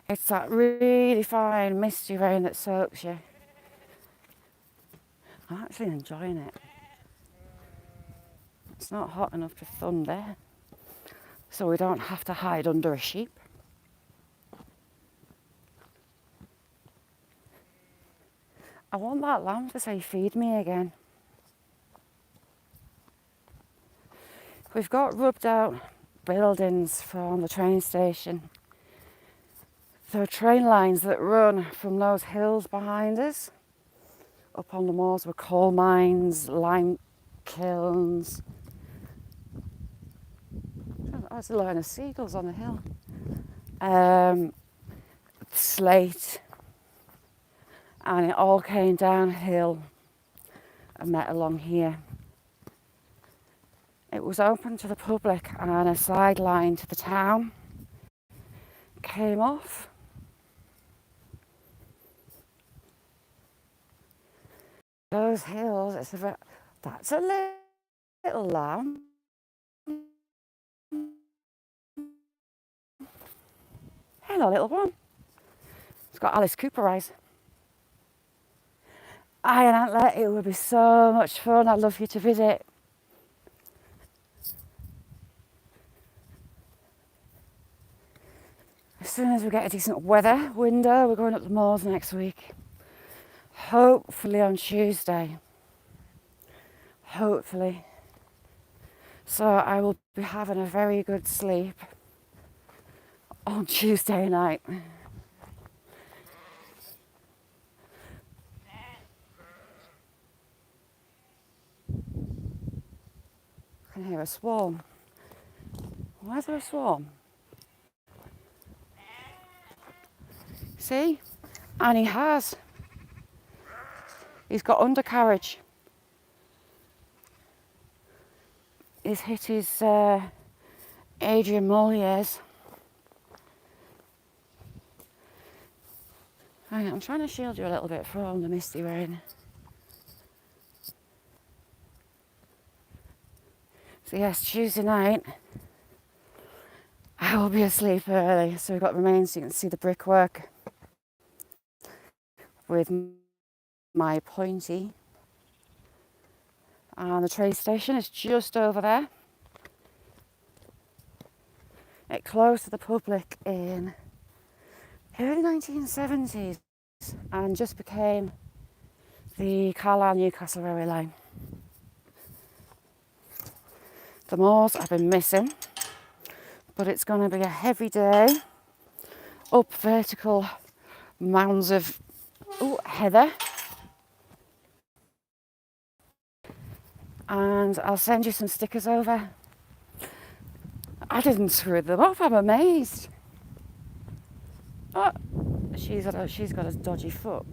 It's that really fine misty rain that soaks you. I'm actually enjoying it. It's not hot enough to thunder, so we don't have to hide under a sheep. I want that lamb to say feed me again. We've got rubbed out buildings from the train station. There are train lines that run from those hills behind us. Up on the moors were coal mines, lime kilns. Oh, there's a line of seagulls on the hill. Slate. And it all came downhill and met along here. It was open to the public and a sideline to the town came off. Those hills, that's a little lamb. Hello, little one. It's got Alice Cooper eyes. Iron Antler, it would be so much fun. I'd love you to visit. As soon as we get a decent weather window, we're going up the moors next week. Hopefully on Tuesday. Hopefully. So I will be having a very good sleep on Tuesday night. I can hear a swarm. Why is there a swarm? See? And he has. He's got undercarriage. He's hit his Adrian Molliers. I'm trying to shield you a little bit from the misty rain. So yes, Tuesday night, I will be asleep early. So we've got remains so you can see the brickwork with my pointy. And the train station is just over there. It closed to the public in early 1970s and just became the Carlisle-Newcastle Railway line. The moors I've been missing, but it's going to be a heavy day up vertical mounds of heather. And I'll send you some stickers over. I didn't screw them up, I'm amazed. Oh, she's got a dodgy foot.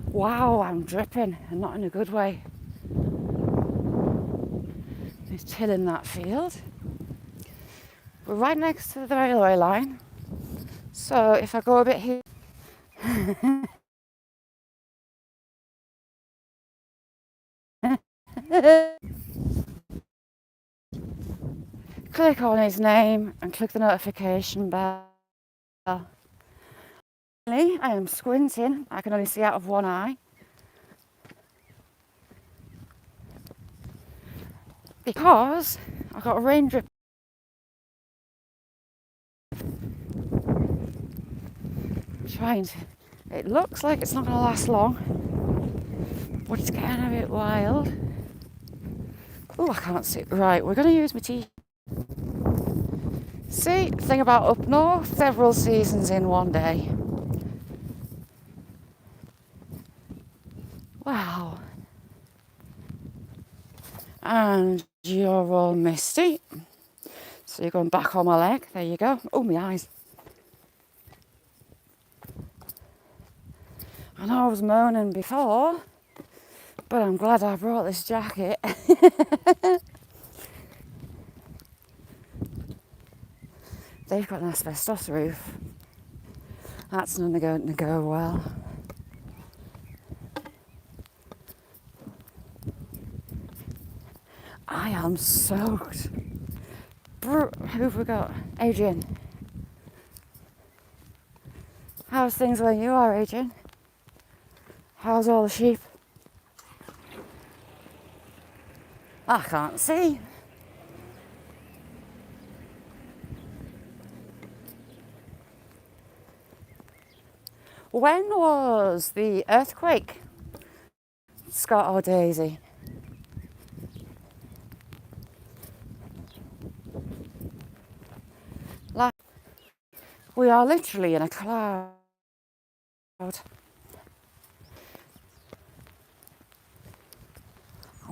Wow, I'm dripping, and not in a good way. He's tilling that field. We're right next to the railway line, So if I go a bit here, click on his name and click the notification bell. I am squinting. I can only see out of one eye. Because I've got a rain drip. Trying to. It looks like it's not going to last long, but it's getting a bit wild. Oh, I can't see. Right, we're going to use my tea. See, the thing about up north, several seasons in one day. Wow. And you're all misty. So you're going back on my leg. There you go. Oh, my eyes. I know I was moaning before, but I'm glad I brought this jacket. They've got an asbestos roof. That's not going to go well. I am soaked. Who've we got? Adrian. How's things where you are, Adrian? How's all the sheep? I can't see. When was the earthquake, Scott or Daisy? Like, we are literally in a cloud. I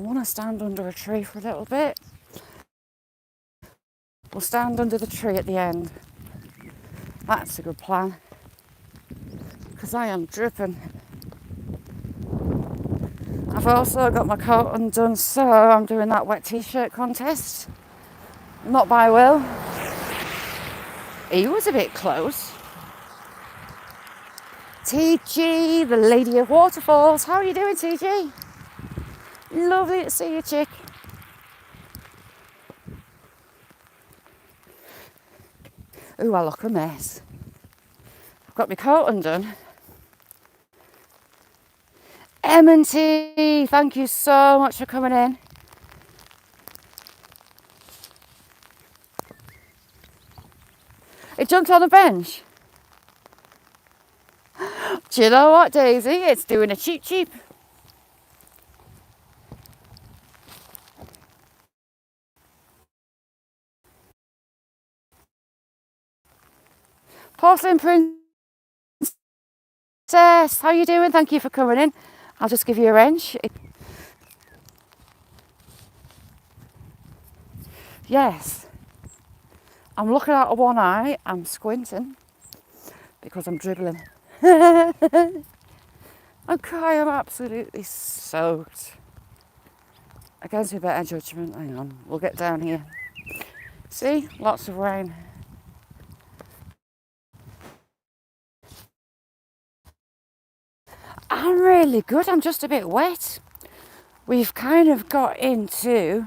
want to stand under a tree for a little bit. We'll stand under the tree at the end. That's a good plan. Because I am dripping. I've also got my coat undone, so I'm doing that wet t-shirt contest. Not by will. He was a bit close. TG, the Lady of Waterfalls. How are you doing, TG? Lovely to see you, chick. Ooh, I look a mess. I've got my coat undone. M&T, thank you so much for coming in. It jumped on the bench. Do you know what, Daisy? It's doing a cheep cheep. Porcelain Princess, how you doing? Thank you for coming in. I'll just give you a wrench. Yes. I'm looking out of one eye. I'm squinting because I'm dribbling. Okay, I'm absolutely soaked. Against my better judgment. Hang on, we'll get down here. See, lots of rain. I'm really good. I'm just a bit wet. We've kind of got into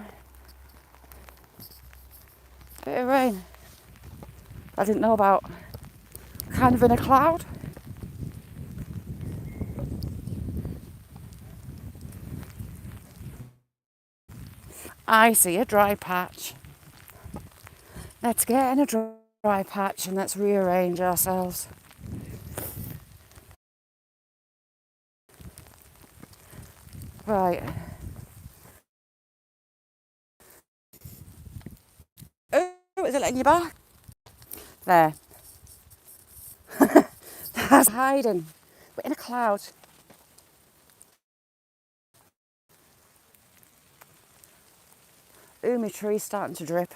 a bit of rain. I didn't know about. Kind of in a cloud. I see a dry patch. Let's get in a dry patch and let's rearrange ourselves. Right. Oh, is it letting you back? There. That's hiding. We're in a cloud. Ooh, my tree's starting to drip.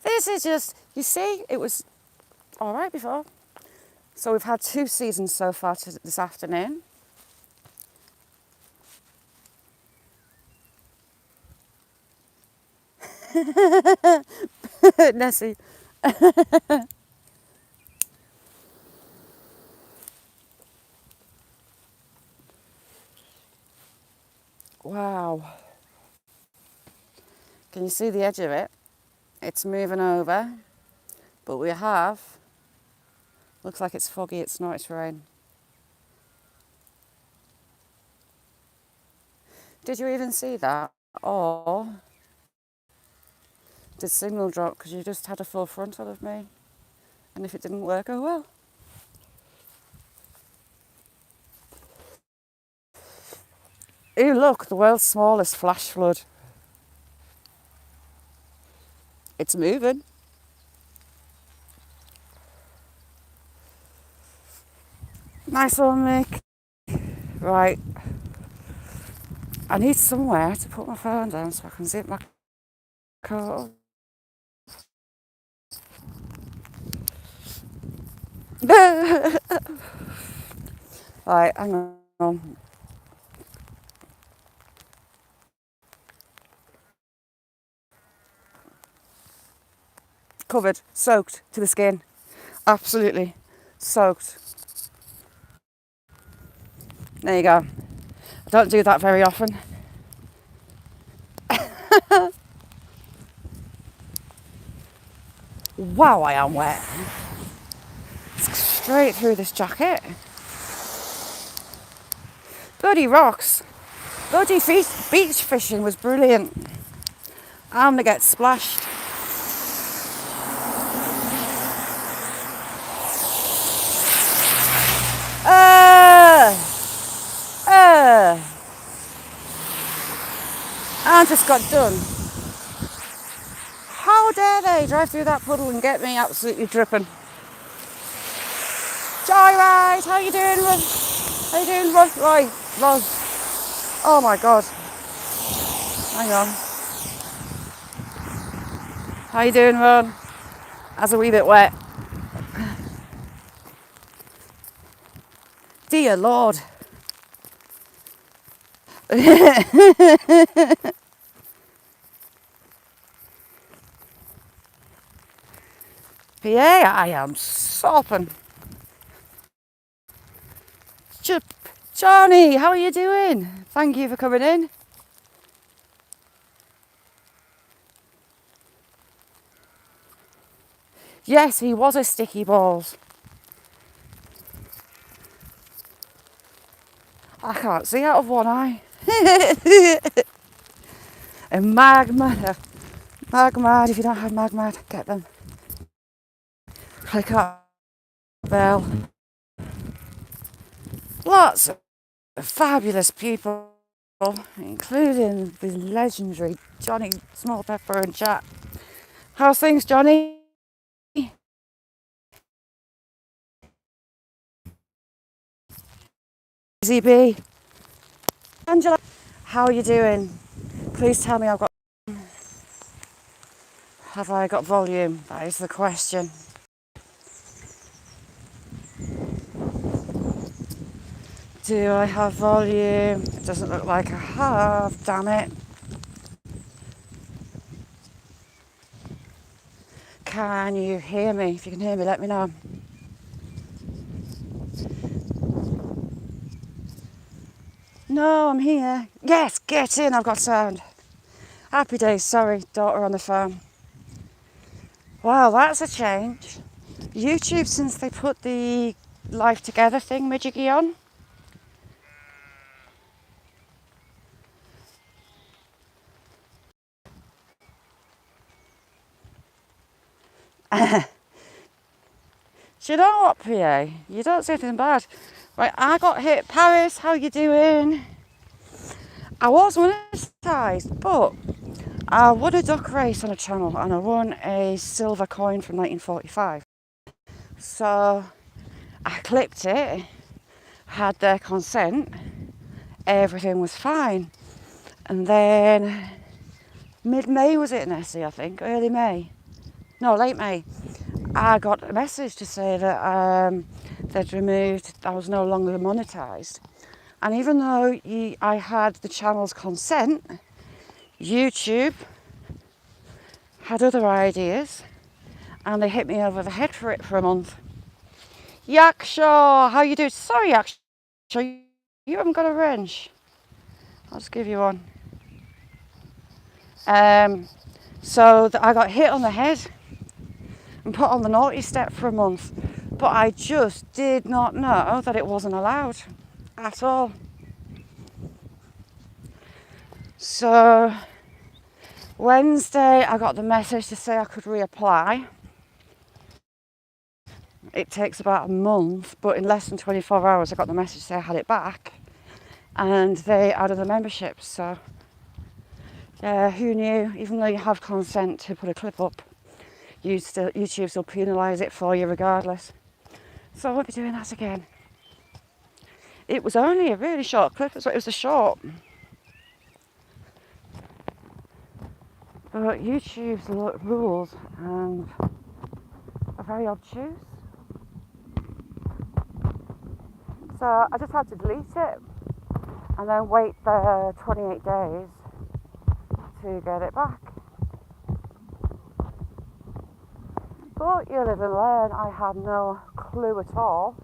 This is just, you see, it was all right before. So we've had 2 seasons so far this afternoon. Nessie. Wow. Can you see the edge of it? It's moving over, but we have, looks like it's foggy, it's not, it's rain. Did you even see that? Or did signal drop because you just had a full frontal of me? And if it didn't work, oh well. Ooh, look, the world's smallest flash flood. It's moving. Nice one, Mick. Right. I need somewhere to put my phone down so I can zip my coat. Right, hang on. Covered, soaked to the skin. Absolutely soaked. There you go. I don't do that very often. Wow, I am wet. Straight through this jacket. Bloody rocks. Bloody beach fishing was brilliant. I'm gonna get splashed. I just got done. How dare they drive through that puddle and get me absolutely dripping. Joyride, how you doing, Ron? How you doing, Ron? Right, Ron. Oh my God. Hang on. How you doing, Ron? That's a wee bit wet. Dear Lord. Yeah, I am sopping. Johnny, how are you doing? Thank you for coming in. Yes, he was a sticky balls. I can't see out of one eye. And Magmad, if you don't have Magmad, get them. Click that bell. Lots of fabulous people, including the legendary Johnny Smallpepper in chat. How's things, Johnny? ZB. Angela, how are you doing? Please tell me have I got volume? That is the question. Do I have volume? It doesn't look like I have, damn it. Can you hear me? If you can hear me, let me know. No, I'm here. Yes, get in, I've got sound. Happy days, sorry, daughter on the phone. Wow, that's a change. YouTube, since they put the Life Together thing majiggy on. Do you know what, PA? You don't say anything bad. Right, I got hit. Paris, how you doing? I was monetised, but I won a duck race on a channel and I won a silver coin from 1945. So I clipped it, had their consent, everything was fine. And then mid-May was it, Nessie, I think, early May. No, late May. I got a message to say that they'd removed, I was no longer monetised. And even though I had the channel's consent, YouTube had other ideas, and they hit me over the head for it for a month. Yakshaw, how you doing? Sorry, Yakshaw, you haven't got a wrench. I'll just give you one. So I got hit on the head and put on the naughty step for a month, but I just did not know that it wasn't allowed at all. So Wednesday I got the message to say I could reapply. It takes about a month, but in less than 24 hours I got the message to say I had it back, and they added the membership. So yeah, who knew? Even though you have consent to put a clip up, YouTube still penalise it for you regardless. So I won't be doing that again. It was only a really short clip, so it was a short. But YouTube's rules and are very obtuse. So I just had to delete it and then wait the 28 days to get it back. But you live and learn. I had no clue at all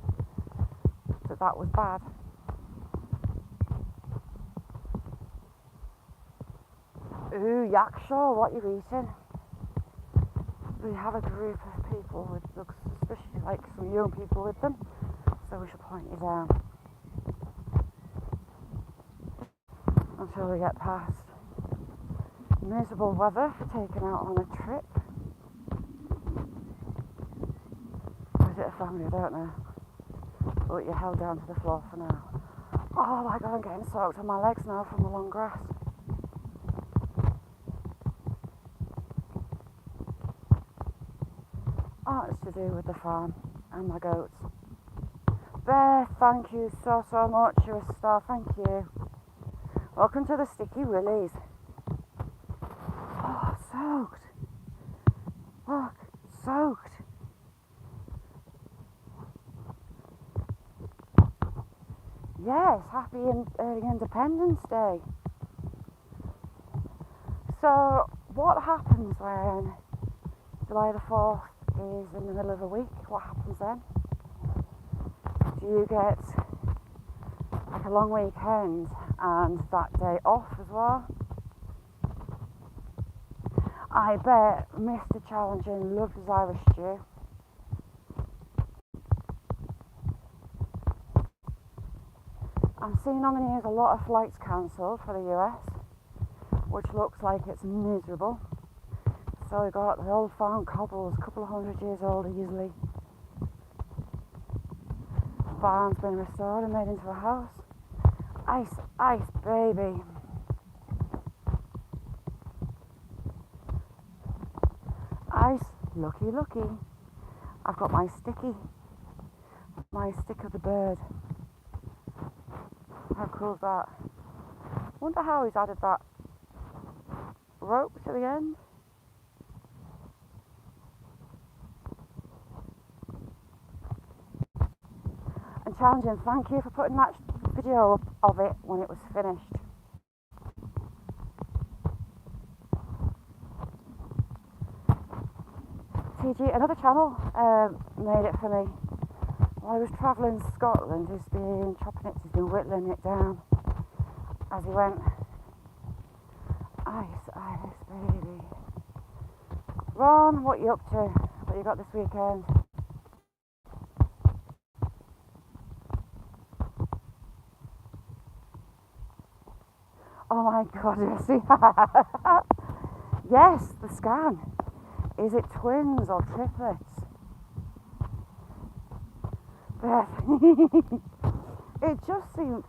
that was bad. Ooh, Yakshaw, what you eating? We have a group of people with looks suspiciously like some young people with them, so we should point you down until we get past miserable weather for taking out on a trip. Or is it a family? I don't know. But you're held down to the floor for now. Oh my god, I'm getting soaked on my legs now from the long grass. Oh, it's to do with the farm and my goats. Beth, thank you so much. You're a star, thank you. Welcome to the Sticky Willies. Oh, soaked. Look, soaked. Yes, happy early Independence Day. So, what happens when July the 4th is in the middle of a week? What happens then? Do you get like a long weekend and that day off as well? I bet Mr. Challenging loves his Irish stew. I'm seeing on the news a lot of flights cancelled for the US, which looks like it's miserable. So we got the old farm cobbles, a couple of 100 years old easily. Barn's been restored and made into a house. Ice, ice, baby. Ice, lucky, lucky. I've got my stick of the bird. How cool is that? Wonder how he's added that rope to the end. And Challenging, thank you for putting that video up of it when it was finished. TG, another channel made it for me. While I was travelling Scotland, he's been whittling it down as he went. Ice, ice, baby. Ron, what you up to? What you got this weekend? Oh my god, Jessie. Yes, the scan. Is it twins or triplets? It just seemed...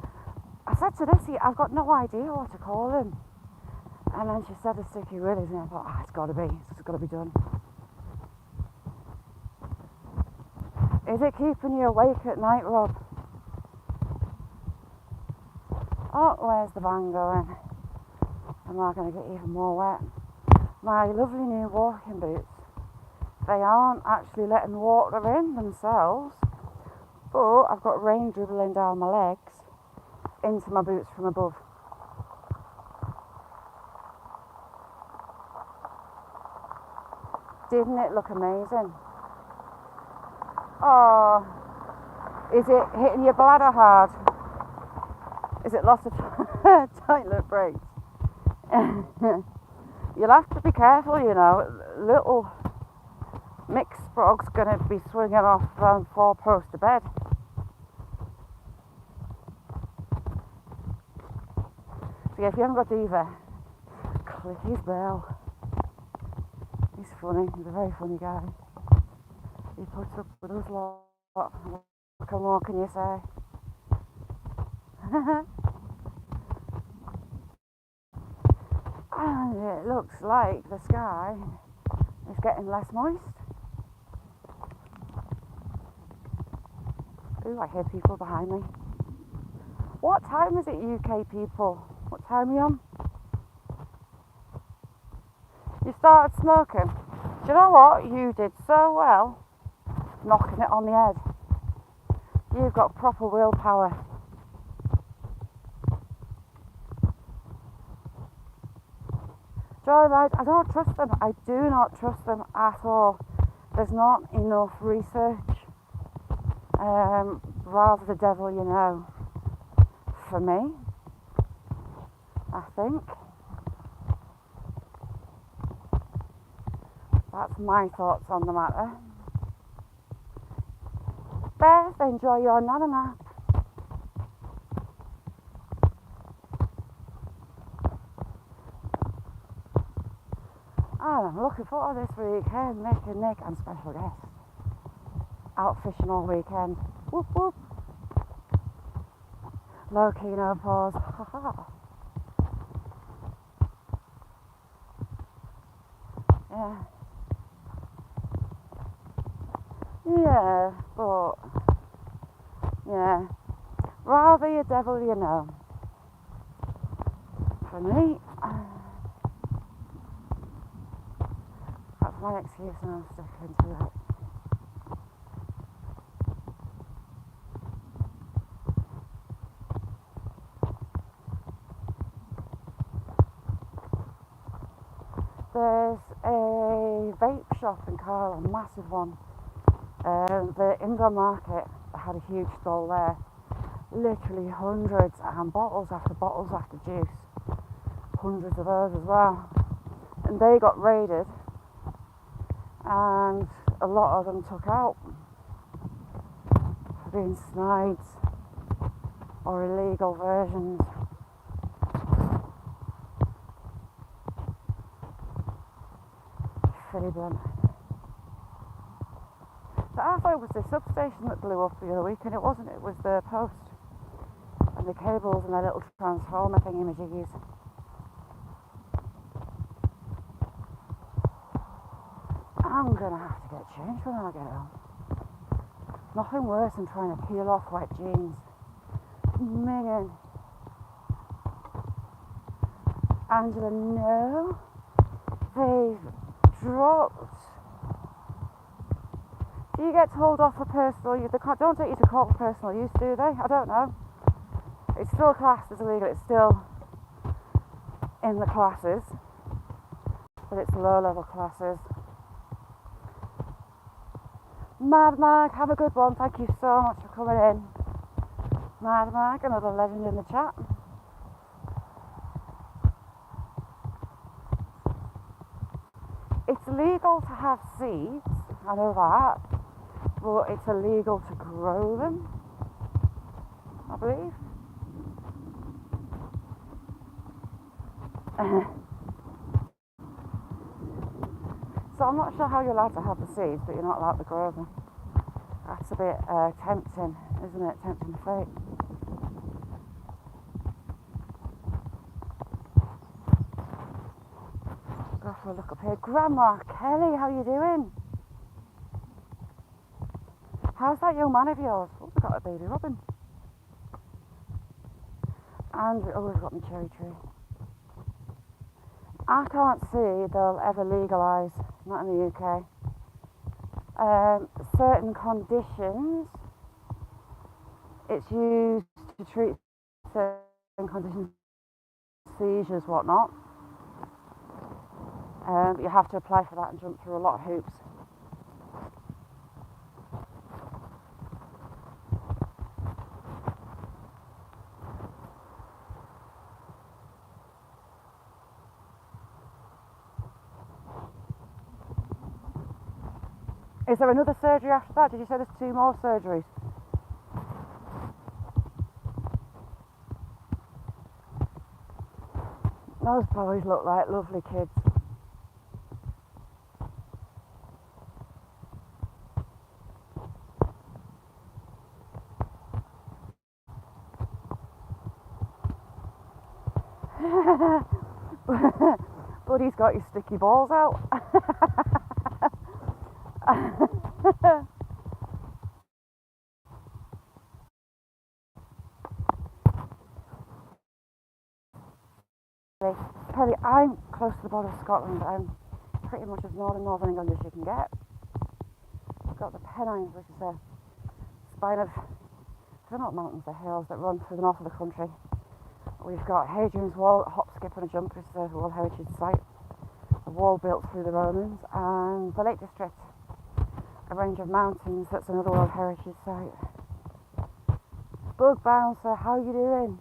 I said to Nessie, I've got no idea what to call him. And then she said the Sticky Willies, and I thought, it's got to be. It's got to be done. Is it keeping you awake at night, Rob? Oh, where's the van going? Am I going to get even more wet? My lovely new walking boots. They aren't actually letting water in themselves, but I've got rain dribbling down my legs into my boots from above. Didn't it look amazing? Oh, is it hitting your bladder hard? Is it lots of toilet breaks? You'll have to be careful, you know. Little mixed frog's going to be swinging off around 4 posts to bed. So yeah, if you haven't got Diva, click his bell. He's funny. He's a very funny guy. He puts up with us lot. What more can you say? And it looks like the sky is getting less moist. Ooh, I hear people behind me. What time is it, UK people? What time are you on? You started smoking. Do you know what? You did so well knocking it on the head. You've got proper willpower. Joyrides, I don't trust them. I do not trust them at all. There's not enough research. Rather the devil you know. For me, I think. That's my thoughts on the matter. Beth, enjoy your nana nap. And I'm looking forward to this weekend. Nick and special guest out fishing all weekend. Whoop whoop. Low key, no pause. Ha ha. Yeah. Yeah, but yeah. Rather you devil you know. For me, that's my excuse and I'm sticking to it. There's a vape shop in Carl, a massive one. The indoor market had a huge stall there. Literally hundreds and bottles after juice. Hundreds of those as well. And they got raided and a lot of them took out for being snides or illegal versions. Pretty blunt. So I thought it was the substation that blew up the other week, and it wasn't. It was the post and the cables and the little transformer thingy-majiggies. I'm gonna have to get changed when I get home. Nothing worse than trying to peel off wet jeans. Minging. Angela, no. They've dropped. Do you get told off for personal use? They don't take you to court for personal use, do they? I don't know. It's still classed as illegal. It's still in the classes, but it's low-level classes. Mad Mag, have a good one. Thank you so much for coming in. Mad Mag, another legend in the chat. It's legal to have seeds, I know that, but it's illegal to grow them, I believe. So I'm not sure how you're allowed to have the seeds, but you're not allowed to grow them. That's a bit tempting, isn't it? Tempting fate. Go for a look up here. Grandma Kelly, how you doing? How's that young man of yours? Oh, we've got a baby robin. And we've got my cherry tree. I can't see they'll ever legalise, not in the UK, certain conditions. It's used to treat certain conditions, seizures, whatnot. But you have to apply for that and jump through a lot of hoops. Is there another surgery after that? Did you say there's 2 more surgeries? Those boys look like lovely kids. Buddy's got his sticky balls out. Kelly, I'm close to the border of Scotland. I'm pretty much as northern England as you can get. We've got the Pennines, which is a spine of, they're not mountains, they're hills that run through the north of the country. We've got Hadrian's Wall, a hop, skip and a jump, which is a World Heritage Site. A wall built through the Romans, and the Lake District, a range of mountains that's another World Heritage Site. Bug Bouncer, how you doing?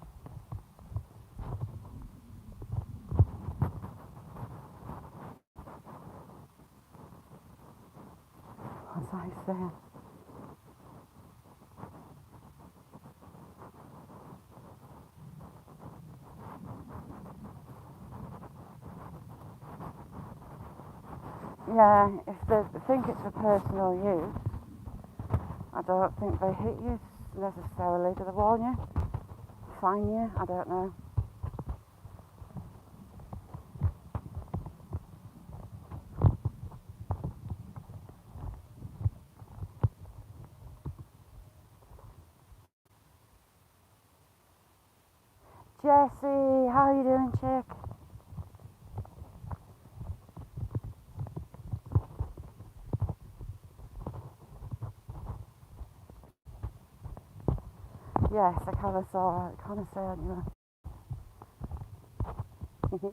What's I saying? Yeah, if they think it's for personal use, I don't think they hit you necessarily. Do they warn you? Fine you? I don't know. Jessie, how you doing, chick? Yes, I kind of saw it. Kind of say on you.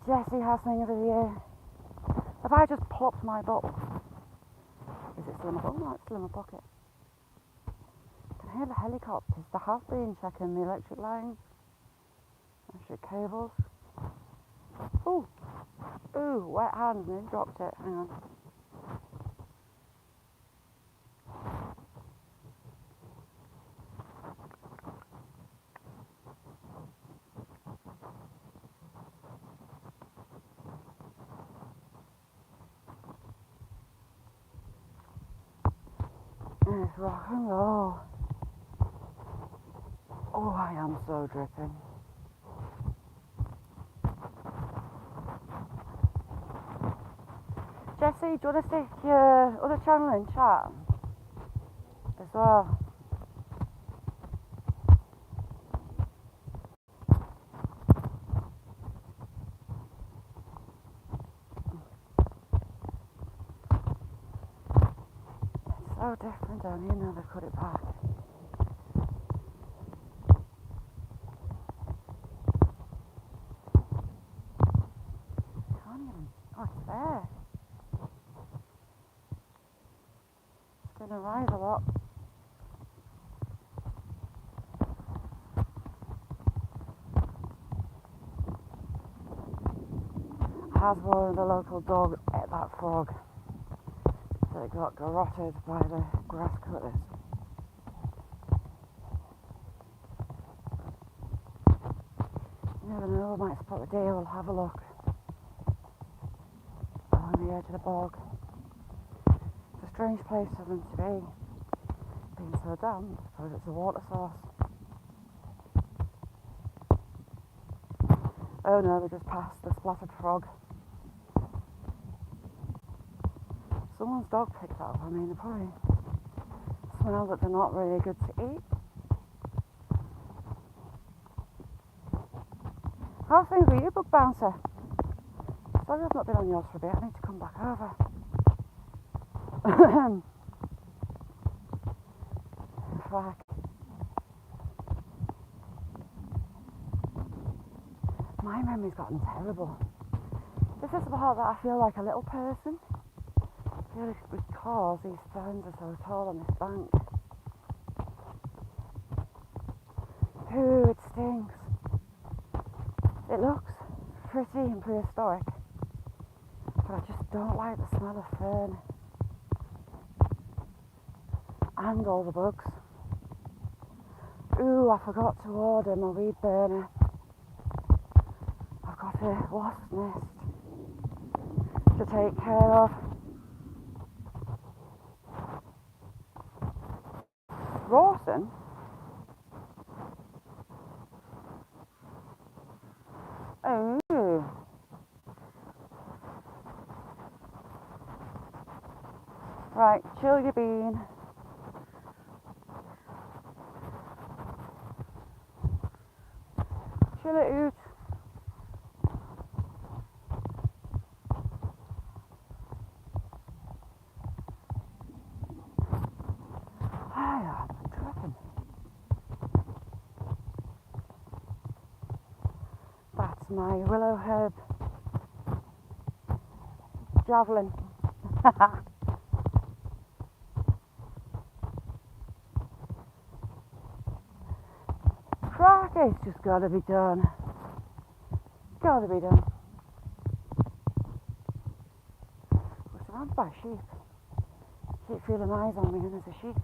Jessie, how's things with you? Have I just plopped my bottle? Is it still in my pocket? No, it's still in my pocket. I can hear the helicopters. They have been checking the electric lines, electric cables. Ooh, wet hands, nearly dropped it. Hang on. It's rock and roll. Oh, I am so dripping. Jessie, do you want to stick your other channel in chat as well? It's so different down here now they've cut it back. Can't even. Oh, it's there. It's going to rise a lot. Hasbro, the local dog, ate that frog. So it got garroted by the grass cutters. You never know, we might spot a deer. We'll have a look. On the edge of the bog. It's a strange place for them to be. Being so damp, I suppose it's a water source. Oh no, we just passed the splattered frog. Someone's dog picked that up. I mean, they probably smell that they're not really good to eat. How's things with you, Bug Bouncer? Sorry I've not been on yours for a bit. I need to come back over. Fuck. my memory's gotten terrible. This is the part that I feel like a little person. Really, because these stones are so tall on this bank. Ooh, it stinks. It looks pretty and prehistoric, but I just don't like the smell of fern and all the bugs. Ooh, I forgot to order my weed burner. I've got a wasp nest to take care of. Rawson? Oh. Right, chill your bean. Chill it out. I am dripping. That's my willow herb javelin. Crack, it's just gotta be done. Gotta be done. We're surrounded by sheep. Keep feeling eyes on me and there's a sheep.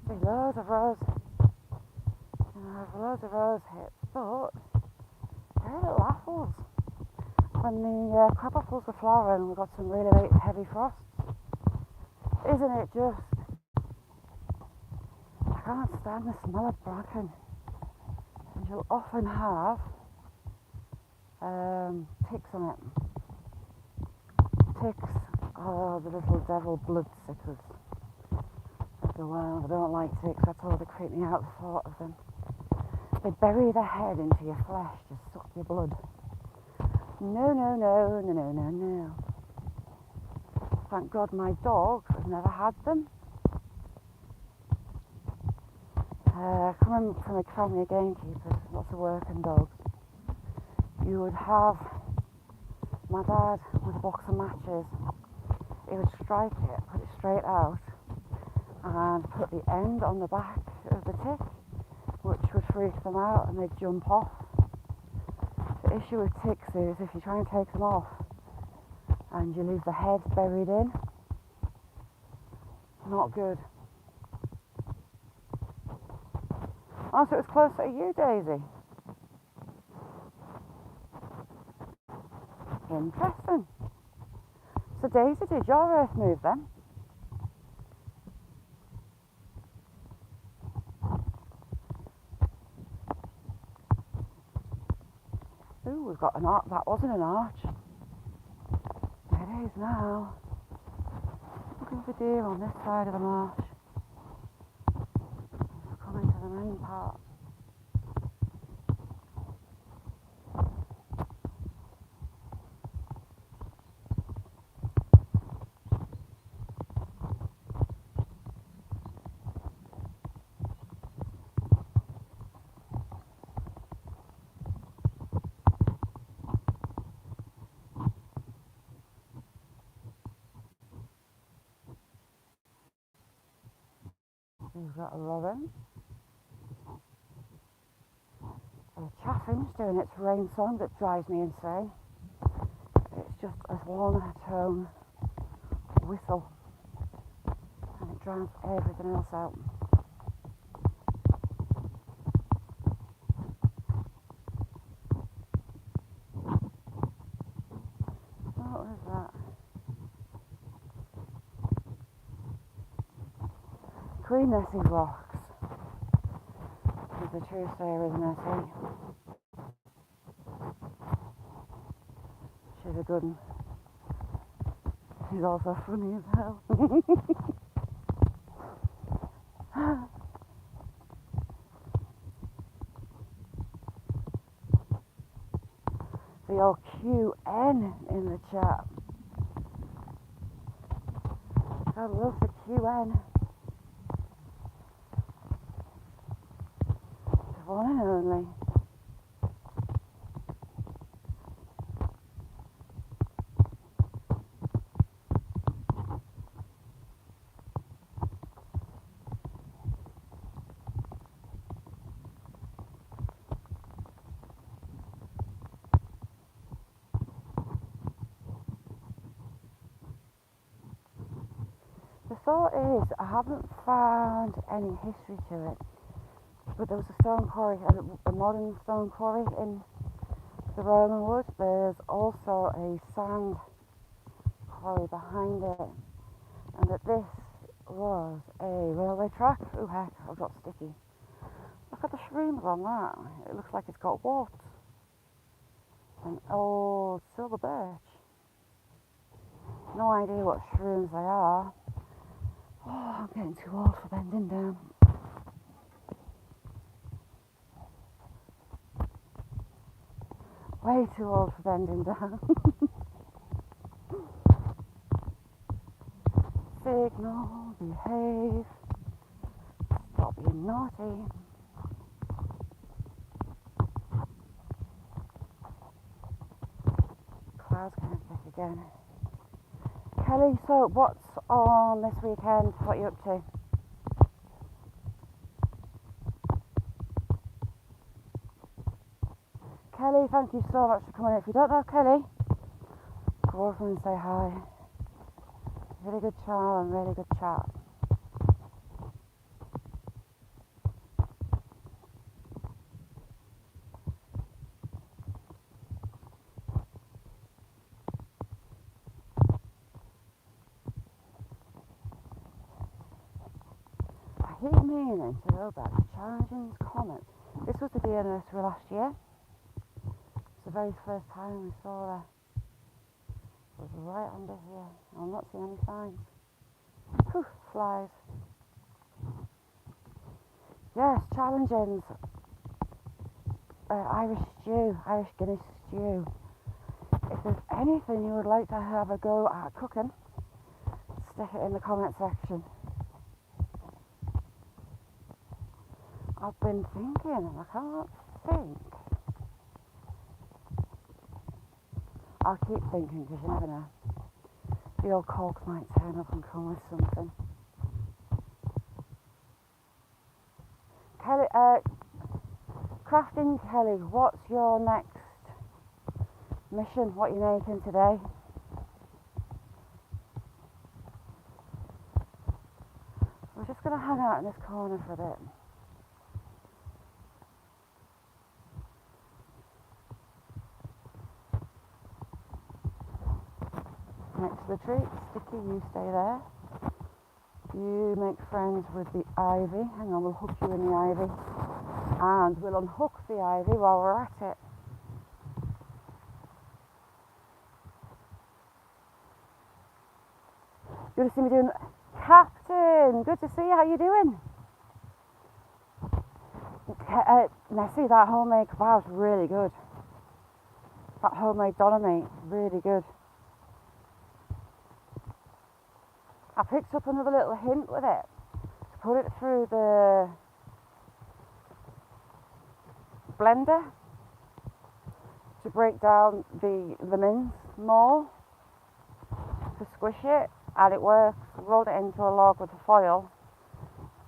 There's loads of rose. And I have loads of rose hips, but they're little apples. When the crab apples were flowering, we got some really heavy frosts. Isn't it just? I can't stand the smell of bracken. And you'll often have ticks on it. Ticks are the little devil bloodsuckers of the world. I don't like ticks at all. They creep me out, the thought of them. They bury their head into your flesh to suck your blood. No, no, no, no, no, no, no. Thank God my dogs have never had them. Coming from a family of gamekeepers, lots of working dogs, you would have my dad with a box of matches. He would strike it, put it straight out, and put the end on the back of the tick, which would freak them out and they'd jump off. The issue with ticks is if you try and take them off and you leave the head buried in, not good. Oh, so it was closer to you, Daisy. Interesting. So Daisy, did your earth move then? Ooh, we've got an arch. That wasn't an arch. It is now. Looking for deer on this side of the marsh. Coming to the main part. We've got a robin. A chaffinch doing its rain song that drives me insane. It's just a one-tone whistle and it drowns everything else out. What was that? Queen Nessie rocks. She's a true Sarah's Nessie. She's a good one. She's also funny as hell. The old QN in the chat. God love the QN. only. The thought is, I haven't found any history to it, but there was a stone quarry, a modern stone quarry in the Roman wood. There's also a sand quarry behind it, and that this was a railway track. Oh heck, I've got sticky. Look at the shrooms on that. It looks like it's got warts. An old silver birch. No idea what shrooms they are. Oh, I'm getting too old for bending down. Way too old for bending down. Signal, behave. Stop being naughty. Clouds getting thick again. Kelly, so what's on this weekend? What are you up to? Kelly, thank you so much for coming in. If you don't know Kelly, go over and say hi. Really good child and really good chat. I keep meaning to go back to Challenge's comment. This was the deer nursery last year. It's the very first time we saw her. It was right under here. I'm not seeing any signs. Whew, flies. Yes, Challenge's Irish stew, Irish Guinness stew. If there's anything you would like to have a go at cooking, stick it in the comment section. I've been thinking and I can't think. I'll keep thinking because you never know. The old corks might turn up and come with something. Kelly, Crafting Kelly, what's your next mission? What are you making today? We're just going to hang out in this corner for a bit. Next to the tree, Sticky, you stay there. You make friends with the ivy. Hang on, we'll hook you in the ivy. And we'll unhook the ivy while we're at it. Good to see me doing... Captain, good to see you. How you doing? Nessie, that homemade kebab's really good. That homemade dolomite, really good. I picked up another little hint with it. To put it through the blender to break down the mince more, to squish it, and it works. I rolled it into a log with a foil,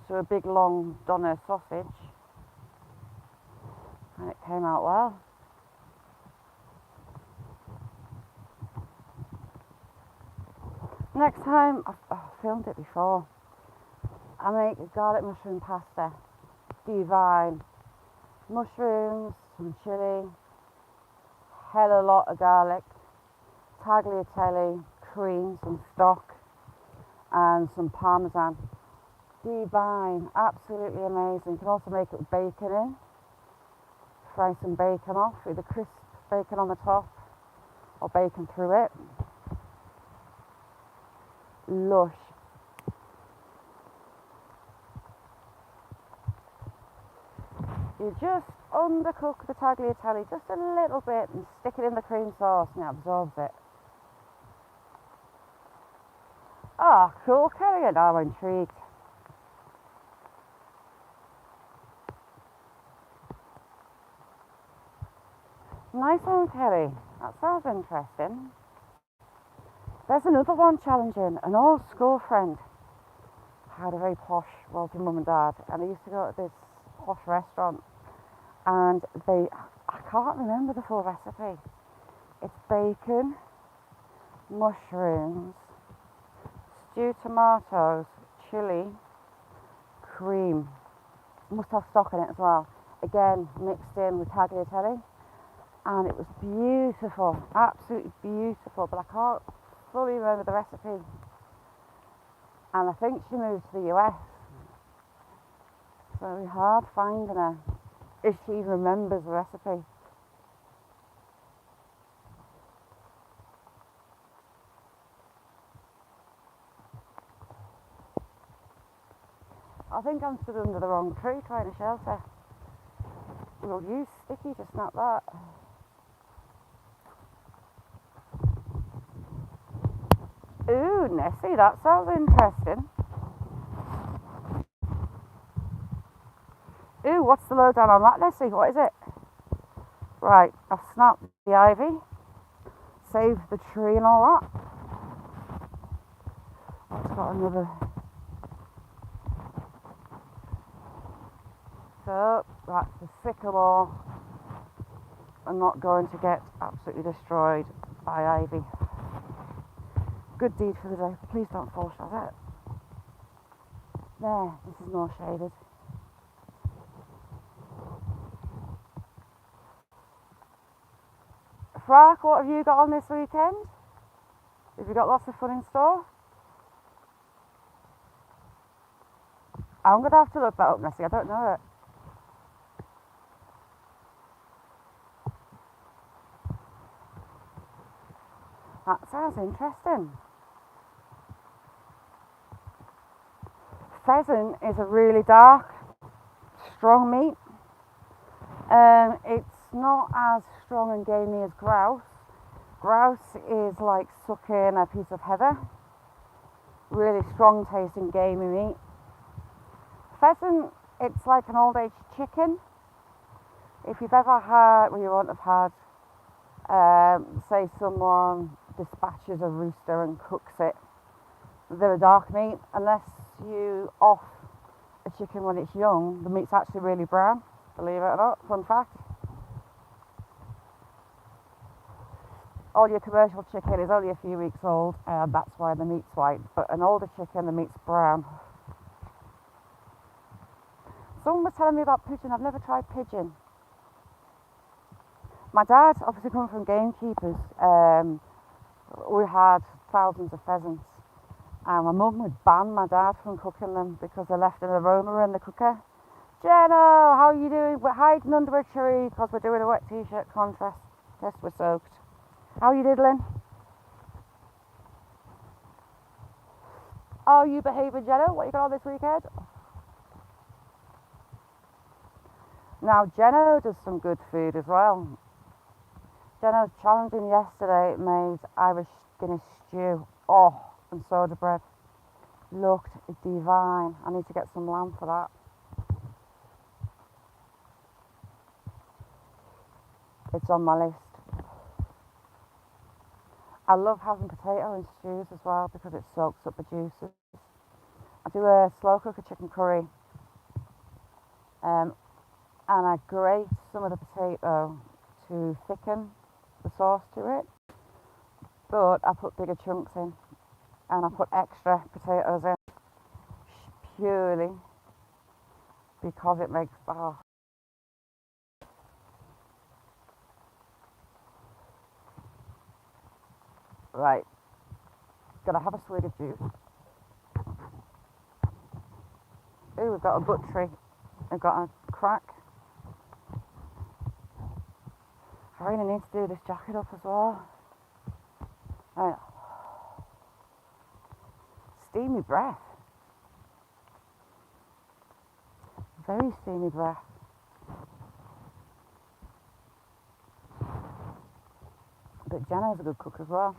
so a big long doner sausage, and it came out well. Next time, I've filmed it before, I make a garlic mushroom pasta. Divine. Mushrooms, some chilli, hell a lot of garlic, tagliatelle, cream, some stock, and some parmesan. Divine, absolutely amazing. You can also make it with bacon in. Fry some bacon off, either crisp bacon on the top or bacon through it. Lush. You just undercook the tagliatelle just a little bit and stick it in the cream sauce and it absorbs it. Ah, cool, Kelly, now I'm intrigued. Nice one, Kelly. That sounds interesting. There's another one challenging. An old school friend had a very posh, wealthy mum and dad, and they used to go to this posh restaurant, and I can't remember the full recipe. It's bacon, mushrooms, stewed tomatoes, chilli, cream. Must have stock in it as well. Again, mixed in with tagliatelle, and it was beautiful, absolutely beautiful, but I can't fully remember the recipe. And I think she moved to the US. It's very hard finding her, if she even remembers the recipe. I think I'm stood under the wrong tree trying to shelter. We'll use sticky to snap that. Ooh, Nessie, that sounds interesting. Ooh, what's the lowdown on that, Nessie? What is it? Right, I've snapped the ivy, saved the tree and all that. I've got another. So, that's the sycamore. I'm not going to get absolutely destroyed by ivy. Good deed for the day. Please don't fall shot it. There, this is more shaded. Frack, what have you got on this weekend? Have you got lots of fun in store? I'm going to have to look that up, Nessie. I don't know it. That sounds interesting. Pheasant is a really dark, strong meat. It's not as strong and gamey as grouse. Grouse is like sucking a piece of heather. Really strong tasting gamey meat. Pheasant, it's like an old age chicken. If you've ever had, well, you won't have had, say someone dispatches a rooster and cooks it. They're a dark meat. Unless you off a chicken when it's young, the meat's actually really brown, believe it or not. Fun fact. All your commercial chicken is only a few weeks old, and that's why the meat's white. But an older chicken, the meat's brown. Someone was telling me about pigeon. I've never tried pigeon. My dad, obviously coming from gamekeepers, we had thousands of pheasants. And my mum would ban my dad from cooking them because they left an aroma in the cooker. Jenno, how are you doing? We're hiding under a tree because we're doing a wet t-shirt contest. Yes, we're soaked. How are you diddling? How are you behaving, Jenno? What you got on this weekend? Now, Jenno does some good food as well. Jenno's challenging yesterday made Irish Guinness stew. Oh, and soda bread. Looked divine. I need to get some lamb for that. It's on my list. I love having potato in stews as well because it soaks up the juices. I do a slow cooker chicken curry, and I grate some of the potato to thicken the sauce to it, but I put bigger chunks in and I put extra potatoes in purely because it makes right, gotta have a swig of juice. Ooh, we've got a buttery, we've got a crack. I really need to do this jacket up as well. Right. Steamy breath. Very steamy breath. But Jenna's a good cook as well.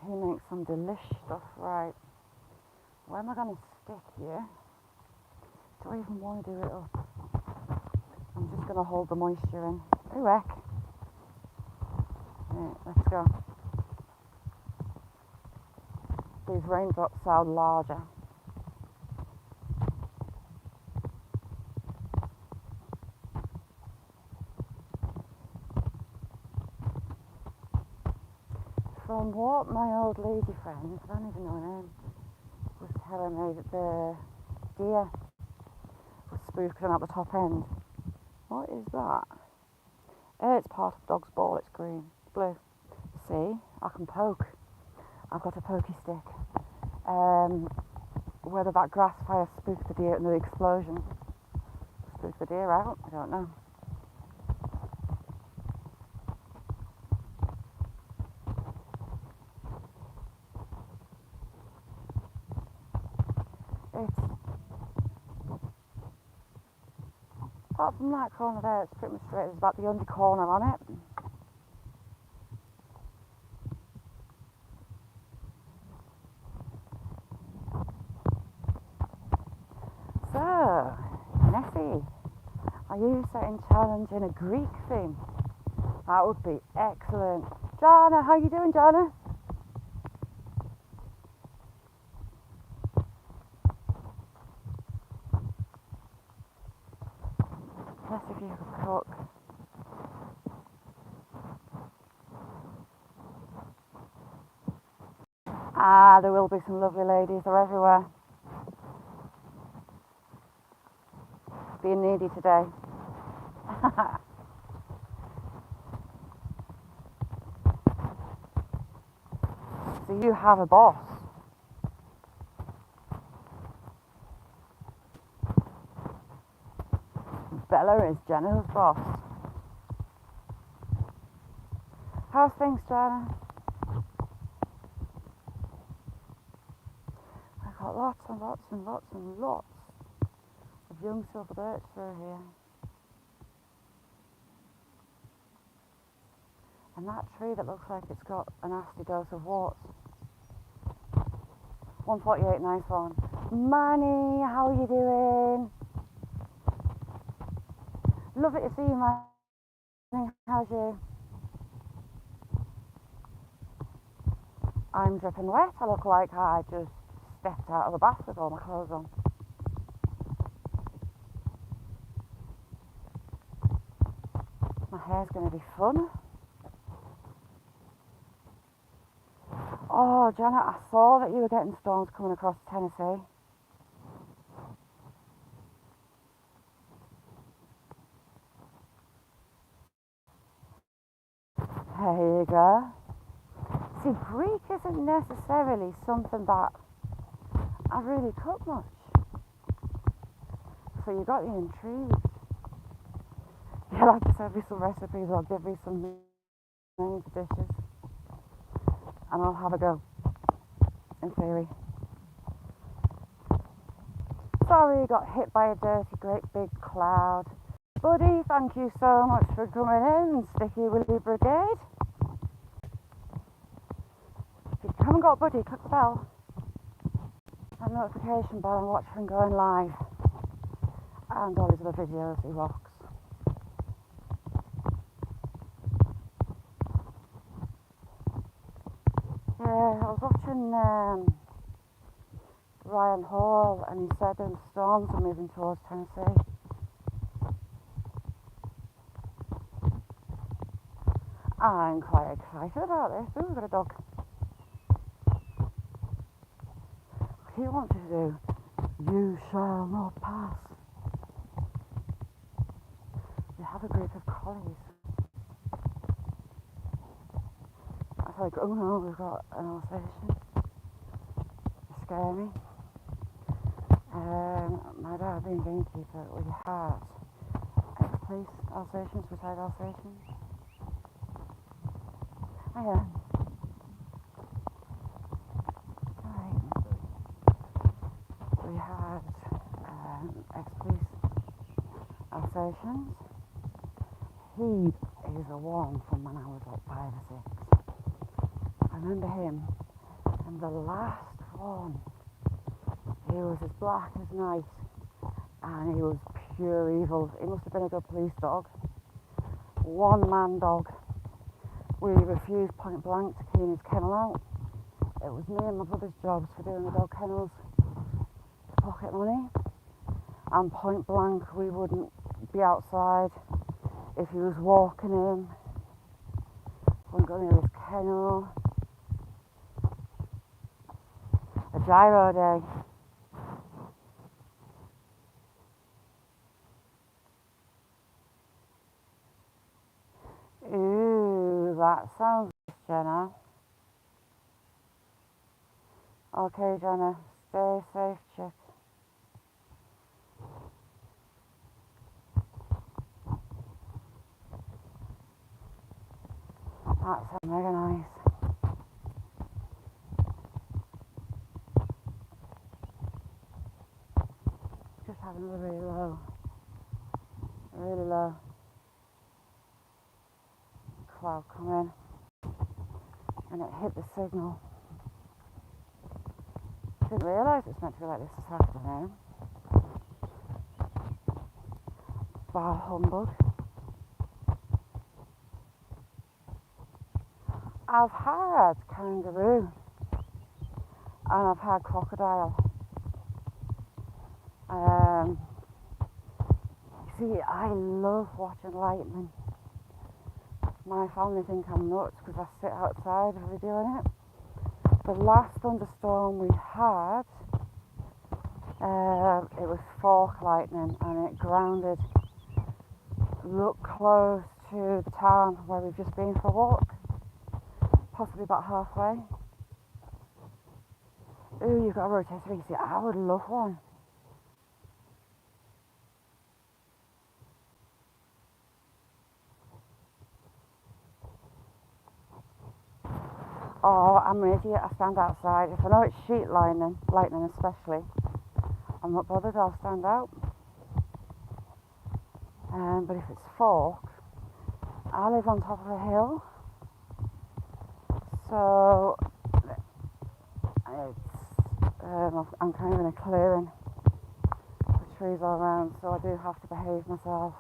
He makes some delicious stuff, right. Where am I going to stick here? Do I even want to do it up? I'm just going to hold the moisture in. Ooh, heck. Right, let's go. These raindrops sound larger. From what my old lady friend, I don't even know her name, was telling me that the deer was spooking at the top end. What is that? It's part of dog's ball, it's green, it's blue. See, I can poke. I've got a pokey stick. Whether that grass fire spooked the deer and the explosion spooked the deer out, I don't know. Apart from that corner there, it's pretty much straight. There's about the only corner on it. So, Nessie, are you setting challenge in a Greek theme? That would be excellent. Jana, how you doing, Jana? Let's see if you could cook. Ah, there will be some lovely ladies. They're everywhere. Being needy today. So you have a boss. Bella is Jenna's boss. How's things, Jana? I've got lots and lots and lots and lots of young silver birch through here. And that tree that looks like it's got a nasty dose of warts. 148, nice one. Manny, how are you doing? Lovely to see you, Manny. How's you? I'm dripping wet. I look like I just stepped out of the bath with all my clothes on. My hair's going to be fun. Oh, Janet, I saw that you were getting storms coming across Tennessee. There you go. See, Greek isn't necessarily something that I really cook much. So you got me intrigued. You'll have to send me some recipes or give me some names of dishes. And I'll have a go, in theory. Sorry, got hit by a dirty, great big cloud. Buddy, thank you so much for coming in, Sticky Willy Brigade. If you haven't got Buddy, click the bell. That notification bell and watch him going live. And all his other videos, he rocks. Yeah, I was watching Ryan Hall and he said the storms are moving towards Tennessee. I'm quite excited about this. Ooh, we've got a dog. What he wants to do, you shall not pass. You have a group of collies. I was like, oh no, we've got an Alsatian. They scare me. My dad being gamekeeper, we had ex-police Alsatians, retired Alsatians. Oh yeah. Alright. We had ex-police Alsatians. He is a one from when I was like 5 or 6. I remember him. And the last one He was as black as night, and he was pure evil. He must have been a good police dog. One man dog. We refused point blank to clean his kennel out. It was me and my brother's jobs for doing the dog kennels to pocket money. And point blank, we wouldn't be outside if he was walking in. Wouldn't go near his kennel. A gyro day. Ooh, that sounds nice, Jenna. Okay, Jenna, stay safe, chick. That sounds mega nice. Just having a really low cloud come in, and it hit the signal. Didn't realise it was meant to be like this afternoon. Bah humbug. I've had kangaroo and I've had crocodile. See, I love watching lightning. My family think I'm nuts because I sit outside every day doing it. The last thunderstorm we had, it was fork lightning, and it grounded. Look close to the town where we've just been for a walk, possibly about halfway. Ooh, you've got a rotisserie. See, I would love one. Oh, I'm an idiot. I stand outside. If I know it's sheet lightning especially, I'm not bothered. I'll stand out. But if it's fork, I live on top of a hill, so I'm kind of in a clearing with trees all around, so I do have to behave myself.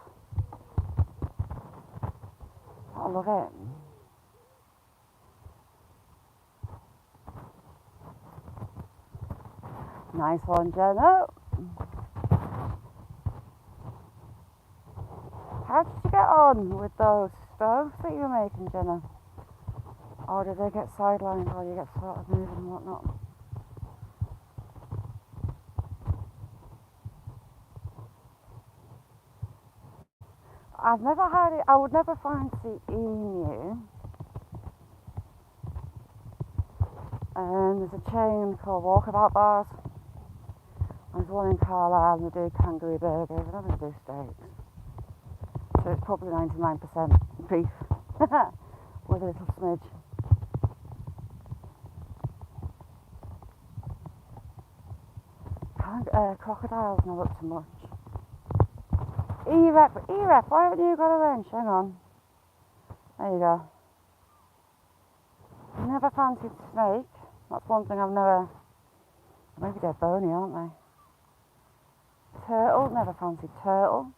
I love it. Nice one, Jenna. How did you get on with those stoves that you were making, Jenna? Or did they get sidelined while you get started moving and whatnot? I've never had it. I would never fancy emu. There's a chain called Walkabout Bars. There's one in Carlisle, and they do kangaroo burgers. I don't think they do steaks. So it's probably 99% beef with a little smidge. Crocodiles not up to much. E-Rep, why haven't you got a wrench? Hang on. There you go. Never fancied snake. That's one thing I've never... Maybe they're bony, aren't they? Turtle, never fancied turtle.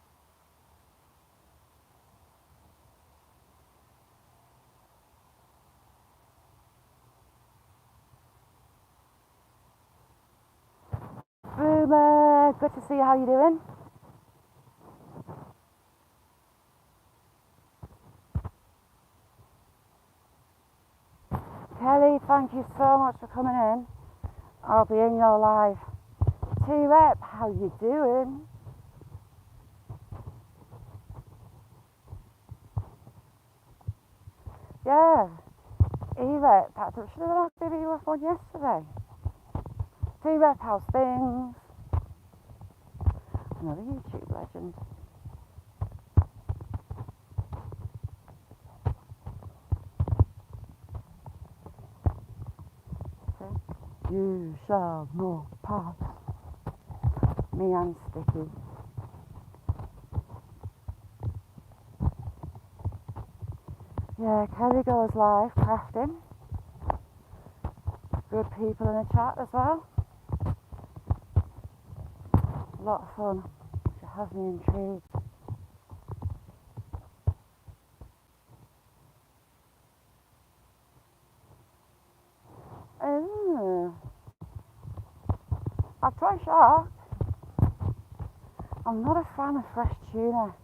Boomer, good to see you. How you doing? Kelly, thank you so much for coming in. I'll be in your live. T-Rep, how you doing? Yeah, E-Rep, should have asked if you were on yesterday. T-Rep, how's things? Another YouTube legend. You shall not pass. Me and Sticky. Yeah, Kelly goes live crafting. Good people in the chat as well. a lot of fun. It has me intrigued. I've tried shark. I'm not a fan of fresh tuna.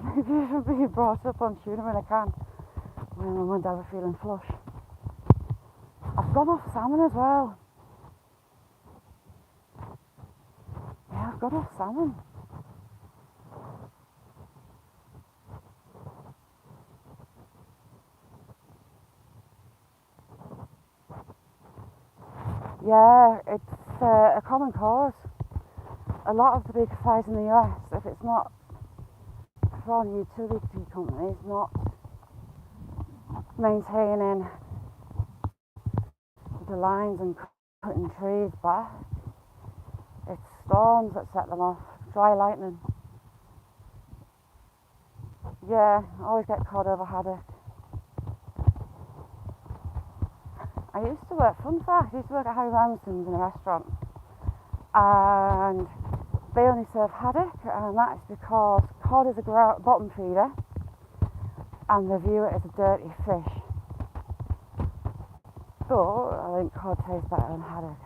Maybe I should be brought up on tuna in a can when my mum and dad were feeling flush. I've gone off salmon as well. Yeah, I've gone off salmon. Yeah, it's a common cause. A lot of the big fires in the US, if it's not from utility companies not maintaining the lines and cutting trees back, it's storms that set them off, dry lightning. Yeah, I always get caught over haddock. I used to work, fun fact, I used to work at Harry Ramsden's in a restaurant, and they only serve haddock, and that is because cod is a bottom feeder and they view it as a dirty fish. But I think cod tastes better than haddock.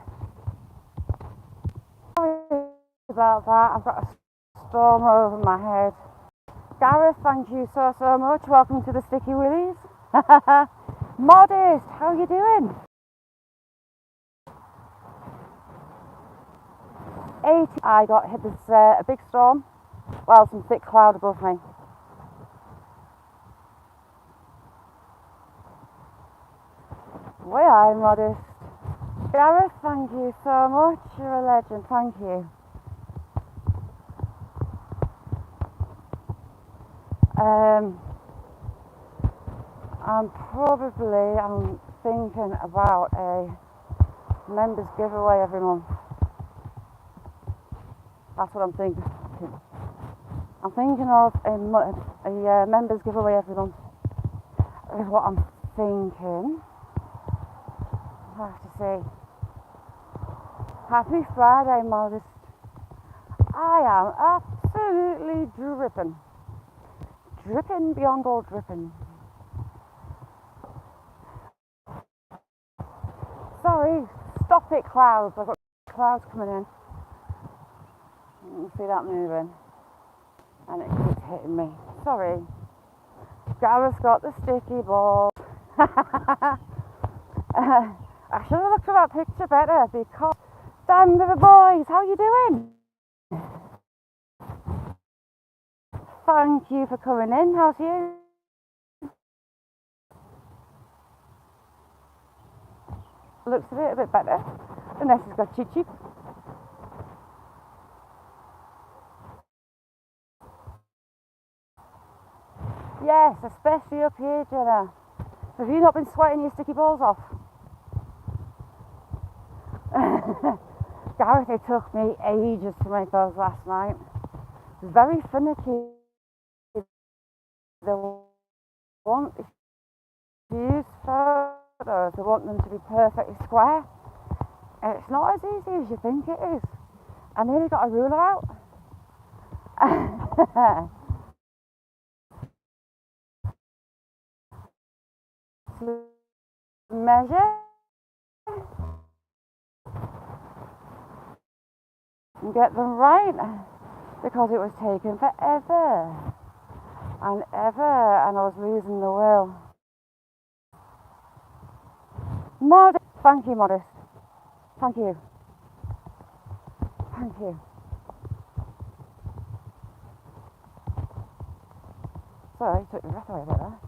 Sorry about that, I've got a storm over my head. Gareth, thank you so much. Welcome to the Sticky Willies. Modest, how are you doing? 80. I got hit with a big storm, well, some thick cloud above me. Well, I'm Modest. Gareth, thank you so much. You're a legend, thank you. I'm thinking about a members giveaway every month. That's what I'm thinking. I'm thinking of a members giveaway every month. Is what I'm thinking. I have to say, happy Friday, Modest. I am absolutely dripping beyond all dripping. Sorry, stop it, clouds. I've got clouds coming in. You can see that moving, and it keeps hitting me. Sorry. Gareth's got the sticky ball. I should have looked at that picture better because Dan River Boys, how are you doing? Thank you for coming in. How's you? Looks a bit better. Unless it's got Chi-Chi. Yes, especially up here, Jenna. Have you not been sweating your sticky balls off? Gareth, it took me ages to make those last night. It was very finicky. They want, if you use photos, they want them to be perfectly square. And it's not as easy as you think it is. I nearly got a ruler out. To measure and get them right, because it was taking forever and ever, and I was losing the will. Modest, thank you, Modest. Thank you. Thank you. Sorry, took your breath away a bit there.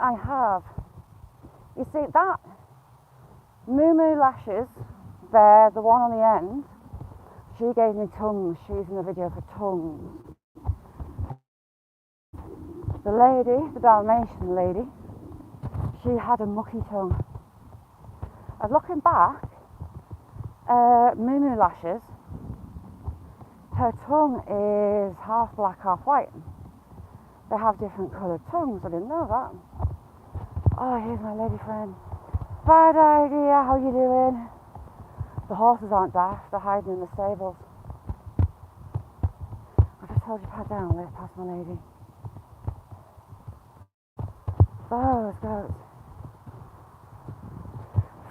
I have. You see, that Moo Lashes there, the one on the end, she gave me tongues. She's in the video for tongues. The lady, the Dalmatian lady, she had a mucky tongue. And looking back, Moo Lashes, her tongue is half black, half white. They have different coloured tongues. I didn't know that. Oh, here's my lady friend. Bad idea. How you doing? The horses aren't daft. They're hiding in the stables. I just told you pad down. Let past my lady. Those goats.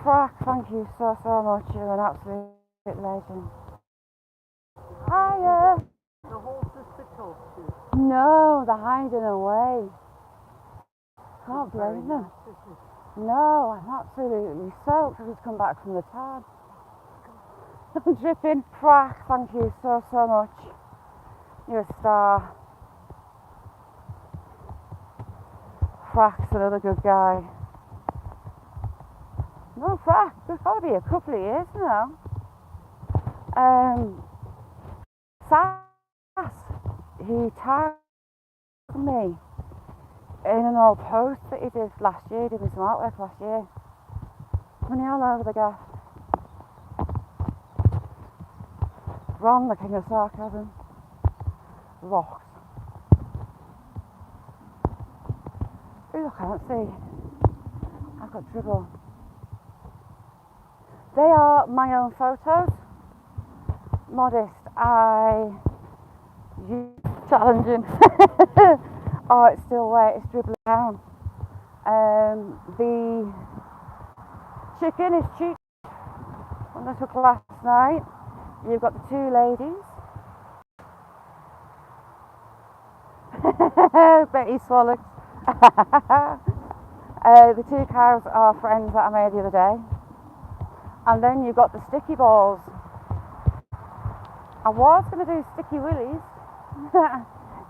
Frack, thank you so much. You're an absolute legend. Hiya. The horses to talk to. No, they're hiding away. Can't blame them. No, I'm absolutely soaked. I've just come back from the tan. I'm dripping. Frack, thank you so much. You're a star. Frack's another good guy. No, Frack, there's got to be a couple of years now. Sass, he tagged me in an old post that he did last year. He did me some artwork last year. Money all over the gaff. Ron, the king of sarcasm. Rocks. Ooh, I can't see. I've got dribble. They are my own photos. Modest. Challenging. Oh, it's still wet. It's dribbling down. The chicken is cheap. One I took last night. You've got the two ladies. Betty swallowed. The two cows are friends that I made the other day. And then you've got the sticky balls. I was going to do sticky willies.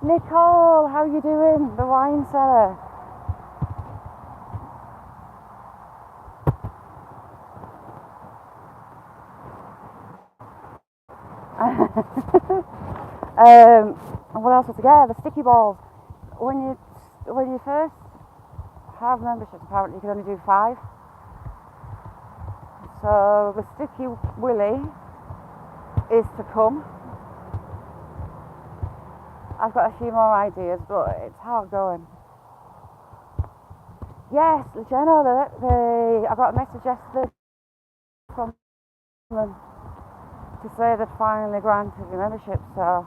Nicole, how you doing? The wine cellar. What else was there? The sticky balls. When you first have memberships, apparently you can only do 5. So the sticky willy is to come. I've got a few more ideas, but it's hard going. Yes, Jenna, I got a message yesterday from them to say they'd finally granted the membership, so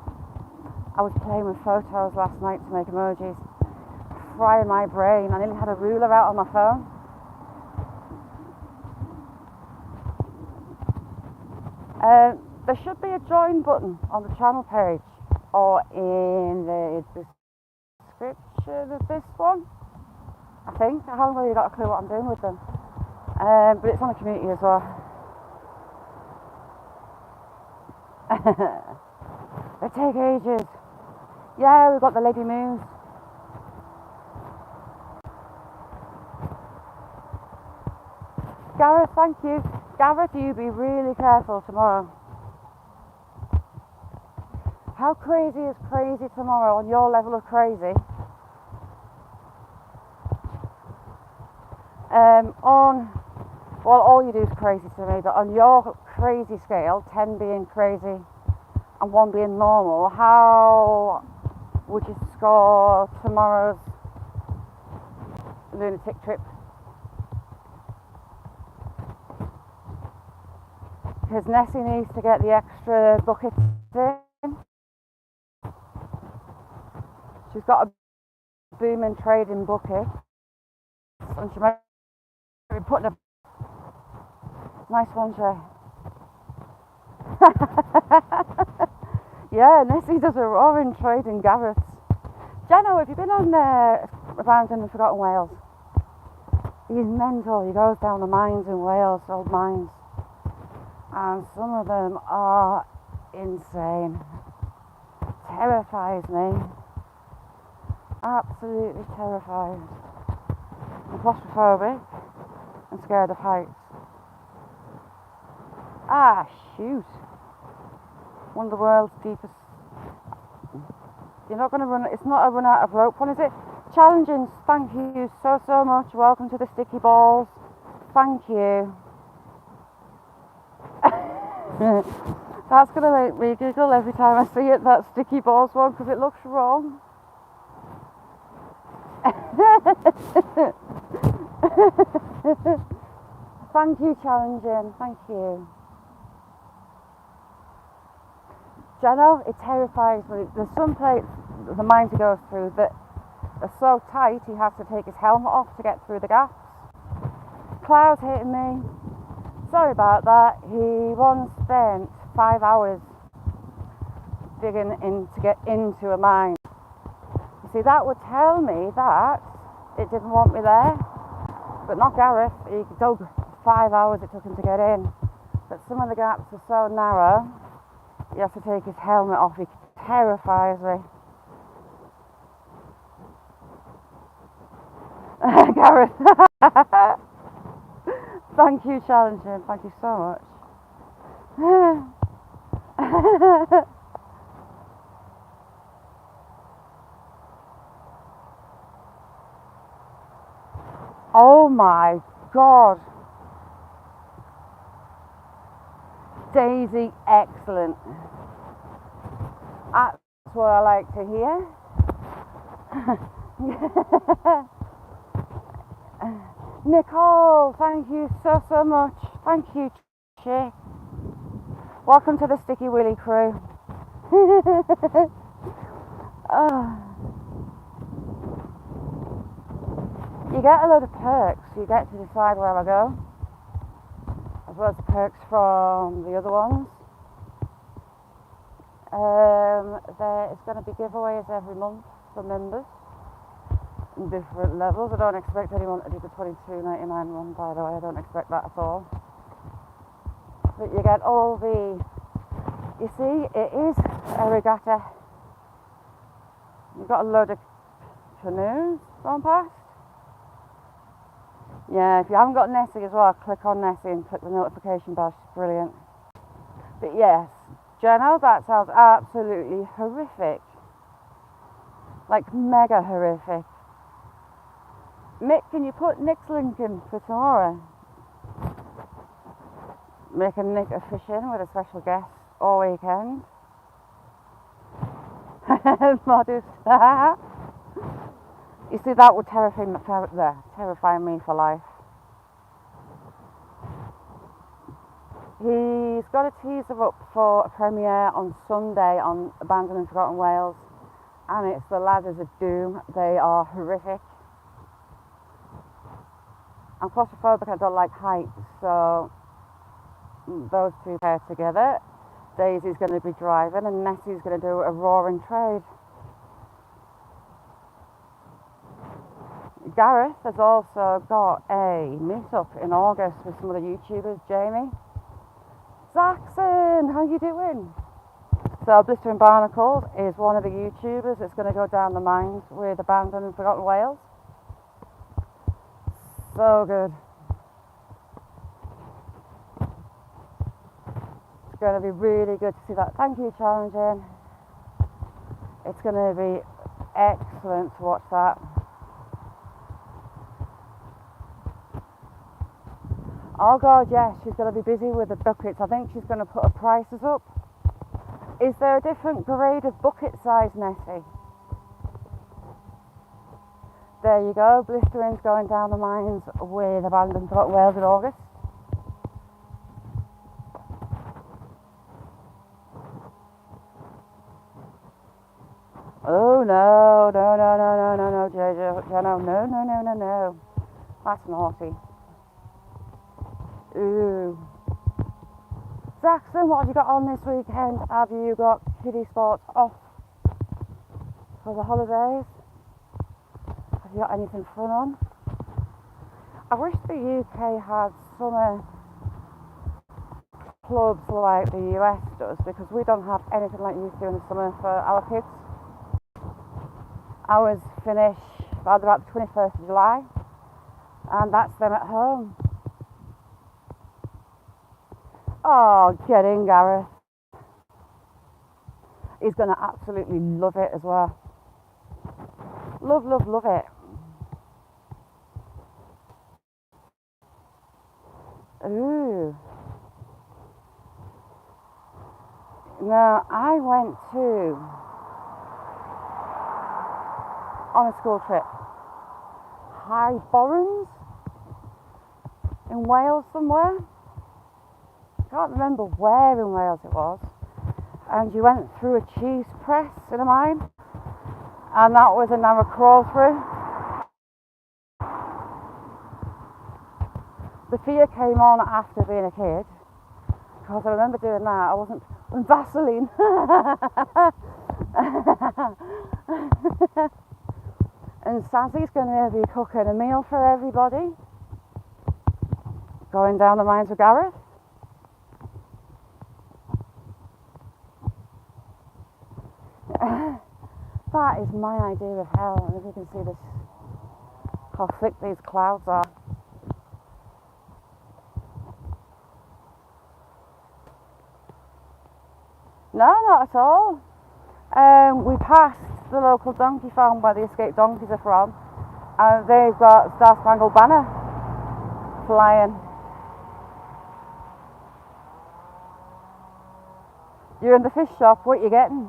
I was playing with photos last night to make emojis, frying my brain. I nearly had a ruler out on my phone. There should be a join button on the channel page or in the description of this one, I think. I haven't really got a clue what I'm doing with them, but it's on the community as well. They take ages. Yeah, we've got the Lady Moons. Gareth, thank you. Gareth, you be really careful tomorrow. How crazy is crazy tomorrow on your level of crazy? Well, all you do is crazy to me, but on your crazy scale, 10 being crazy and 1 being normal, how would you score tomorrow's lunatic trip? Because Nessie needs to get the extra buckets in. She's got a booming trading bucket, and she might be putting a nice one, Shay. Yeah, Nessie does a roaring trade in Gareth's. Jano, have you been on Abandoned and Forgotten Wales? He's mental. He goes down the mines in Wales, old mines, and some of them are insane. Terrifies me. Absolutely terrified. I'm claustrophobic and scared of heights. Ah, shoot. One of the world's deepest. You're not going to run, it's not a run out of rope one, is it? Challenging, thank you so much. Welcome to the sticky balls. Thank you. That's going to make me giggle every time I see it, that sticky balls one, because it looks wrong. Thank you, challenging. Thank you. Jenna, it terrifies me. There's some places the mines he goes through that are so tight he has to take his helmet off to get through the gaps. Clouds hitting me. Sorry about that. He once spent 5 hours digging in to get into a mine. You see, that would tell me that it didn't want me there. But not Gareth. He dug 5 hours it took him to get in. But some of the gaps are so narrow, he has to take his helmet off. He terrifies me. Gareth. Thank you, challenging. Thank you so much. Oh my God. Daisy, excellent. That's what I like to hear. Nicole, thank you so much. Thank you, chick. Welcome to the Sticky Willy crew. Oh. You get a load of perks. You get to decide where I go, as well as the perks from the other ones. There is going to be giveaways every month for members in different levels. I don't expect anyone to do the $22.99 one, by the way. I don't expect that at all. But you get all the... You see, it is a regatta. You've got a load of canoes going past. Yeah, if you haven't got Nessie as well, click on Nessie and click the notification bell. She's brilliant. But yes, Jenna, that sounds absolutely horrific. Like mega horrific. Mick, can you put Nick's link in for tomorrow? Making Nick a fish in with a special guest all weekend. Modest. You see, that would terrify me for life. He's got a teaser up for a premiere on Sunday on Abandoned and Forgotten Wales, and it's The Ladders of Doom. They are horrific. I'm claustrophobic, I don't like heights, so those two pair together. Daisy's going to be driving and Nessie's going to do a roaring trade. Gareth has also got a meet-up in August with some of the YouTubers. Jamie, Zaxon, how you doing? So Blistering Barnacles is one of the YouTubers that's going to go down the mines with Abandoned and Forgotten Wales. So good. It's going to be really good to see that. Thank you, challenging. It's going to be excellent to watch that. Oh God, yes, she's going to be busy with the buckets. I think she's going to put her prices up. Is there a different grade of bucket size, Nessie? There you go, Blistering's going down the mines with Abandoned Forgotten Wales in August. Oh no, JJ, no. That's naughty. Ooh. Zaxon, what have you got on this weekend? Have you got kiddie sports off for the holidays? Have you got anything fun on? I wish the UK had summer clubs like the US does, because we don't have anything like you do in the summer for our kids. Ours finish about the 21st of July, and that's them at home. Oh, get in, Gareth. He's going to absolutely love it as well. Love it. Ooh. Now, I went on a school trip High Borrans in Wales somewhere. I can't remember where in Wales it was. And you went through a cheese press in a mine, and that was a narrow crawl through. The fear came on after being a kid, because I remember doing that. I wasn't with Vaseline. And Sazzy's going to be cooking a meal for everybody, going down the mines with Gareth. That is my idea of hell, and if you can see this, how thick these clouds are. No, not at all. We passed the local donkey farm where the escaped donkeys are from, and they've got Star Spangled Banner flying. You're in the fish shop, what are you getting?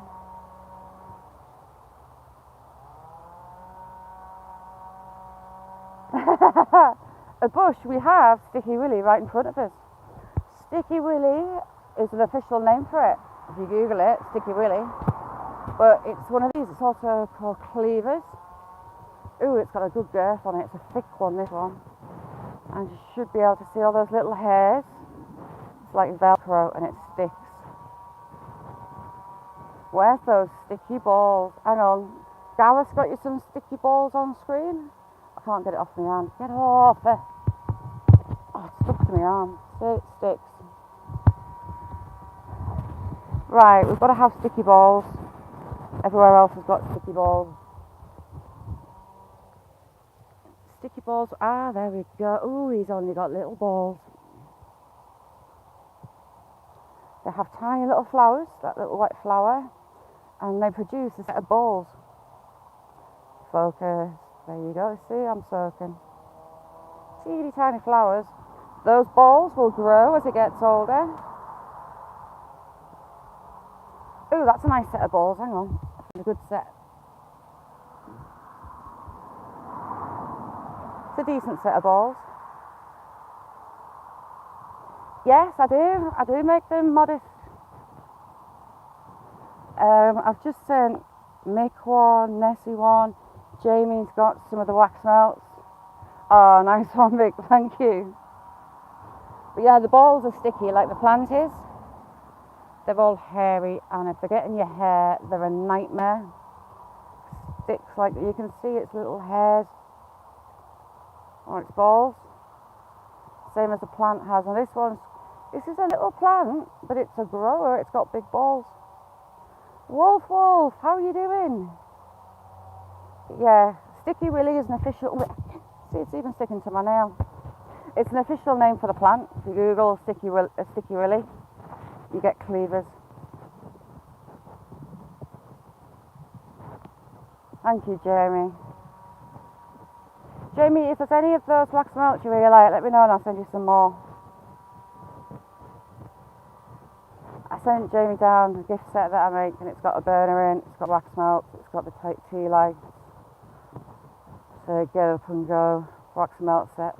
A bush, we have Sticky Willy right in front of us. Sticky Willy is an official name for it. If you Google it, Sticky Willy. But it's one of these, it's also called cleavers. Ooh, it's got a good girth on it, it's a thick one, this one. And you should be able to see all those little hairs. It's like Velcro and it sticks. Where's those sticky balls? Hang on, Gareth's got you some sticky balls on screen? I can't get it off my hand. Get off it. Oh, it's stuck to my arm. See, it sticks. Right, we've got to have sticky balls. Everywhere else has got sticky balls. Sticky balls. Ah, there we go. Ooh, he's only got little balls. They have tiny little flowers, that little white flower, and they produce a set of balls. Focus. There you go, see, I'm soaking. Teeny tiny flowers. Those balls will grow as it gets older. Ooh, that's a nice set of balls, hang on. That's a good set. It's a decent set of balls. Yes, I do make them modest. I've just sent Mick one, Nessie one. Jamie's got some of the wax melts. Oh, nice one, Vic, thank you. But yeah, the balls are sticky like the plant is. They're all hairy, and if they get in your hair, they're a nightmare. Sticks like you can see, it's little hairs on its balls. Same as the plant has. And this is a little plant, but it's a grower, it's got big balls. Wolf, how are you doing? Yeah, Sticky Willy is an official, see it's even sticking to my nail. It's an official name for the plant. If you Google Sticky Willy, you get cleavers. Thank you, Jamie. Jamie, if there's any of those wax melts you really like, let me know and I'll send you some more. I sent Jamie down a gift set that I make, and it's got a burner in, it's got wax melts, it's got the tea lights. So get up and go, wax melt set.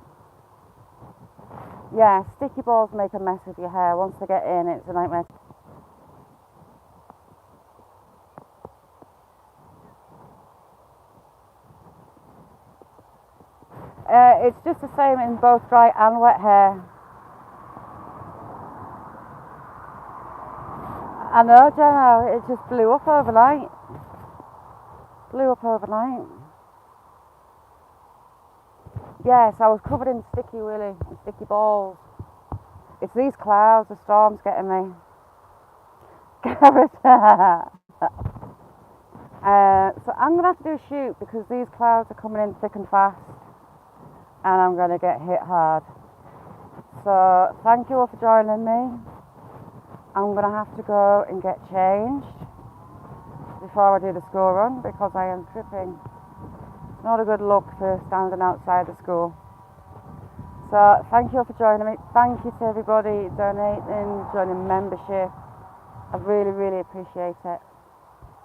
Yeah, sticky balls make a mess of your hair. Once they get in, it's a nightmare. It's just the same in both dry and wet hair. I know, Jenna, it just blew up overnight. Yes, I was covered in Sticky Willy and sticky balls. It's these clouds, the storm's getting me. Gareth. So I'm going to have to do a shoot because these clouds are coming in thick and fast and I'm going to get hit hard. So thank you all for joining me. I'm going to have to go and get changed before I do the school run because I am tripping. It's not a good look for standing outside the school. So thank you all for joining me. Thank you to everybody donating, joining membership. I really, really appreciate it.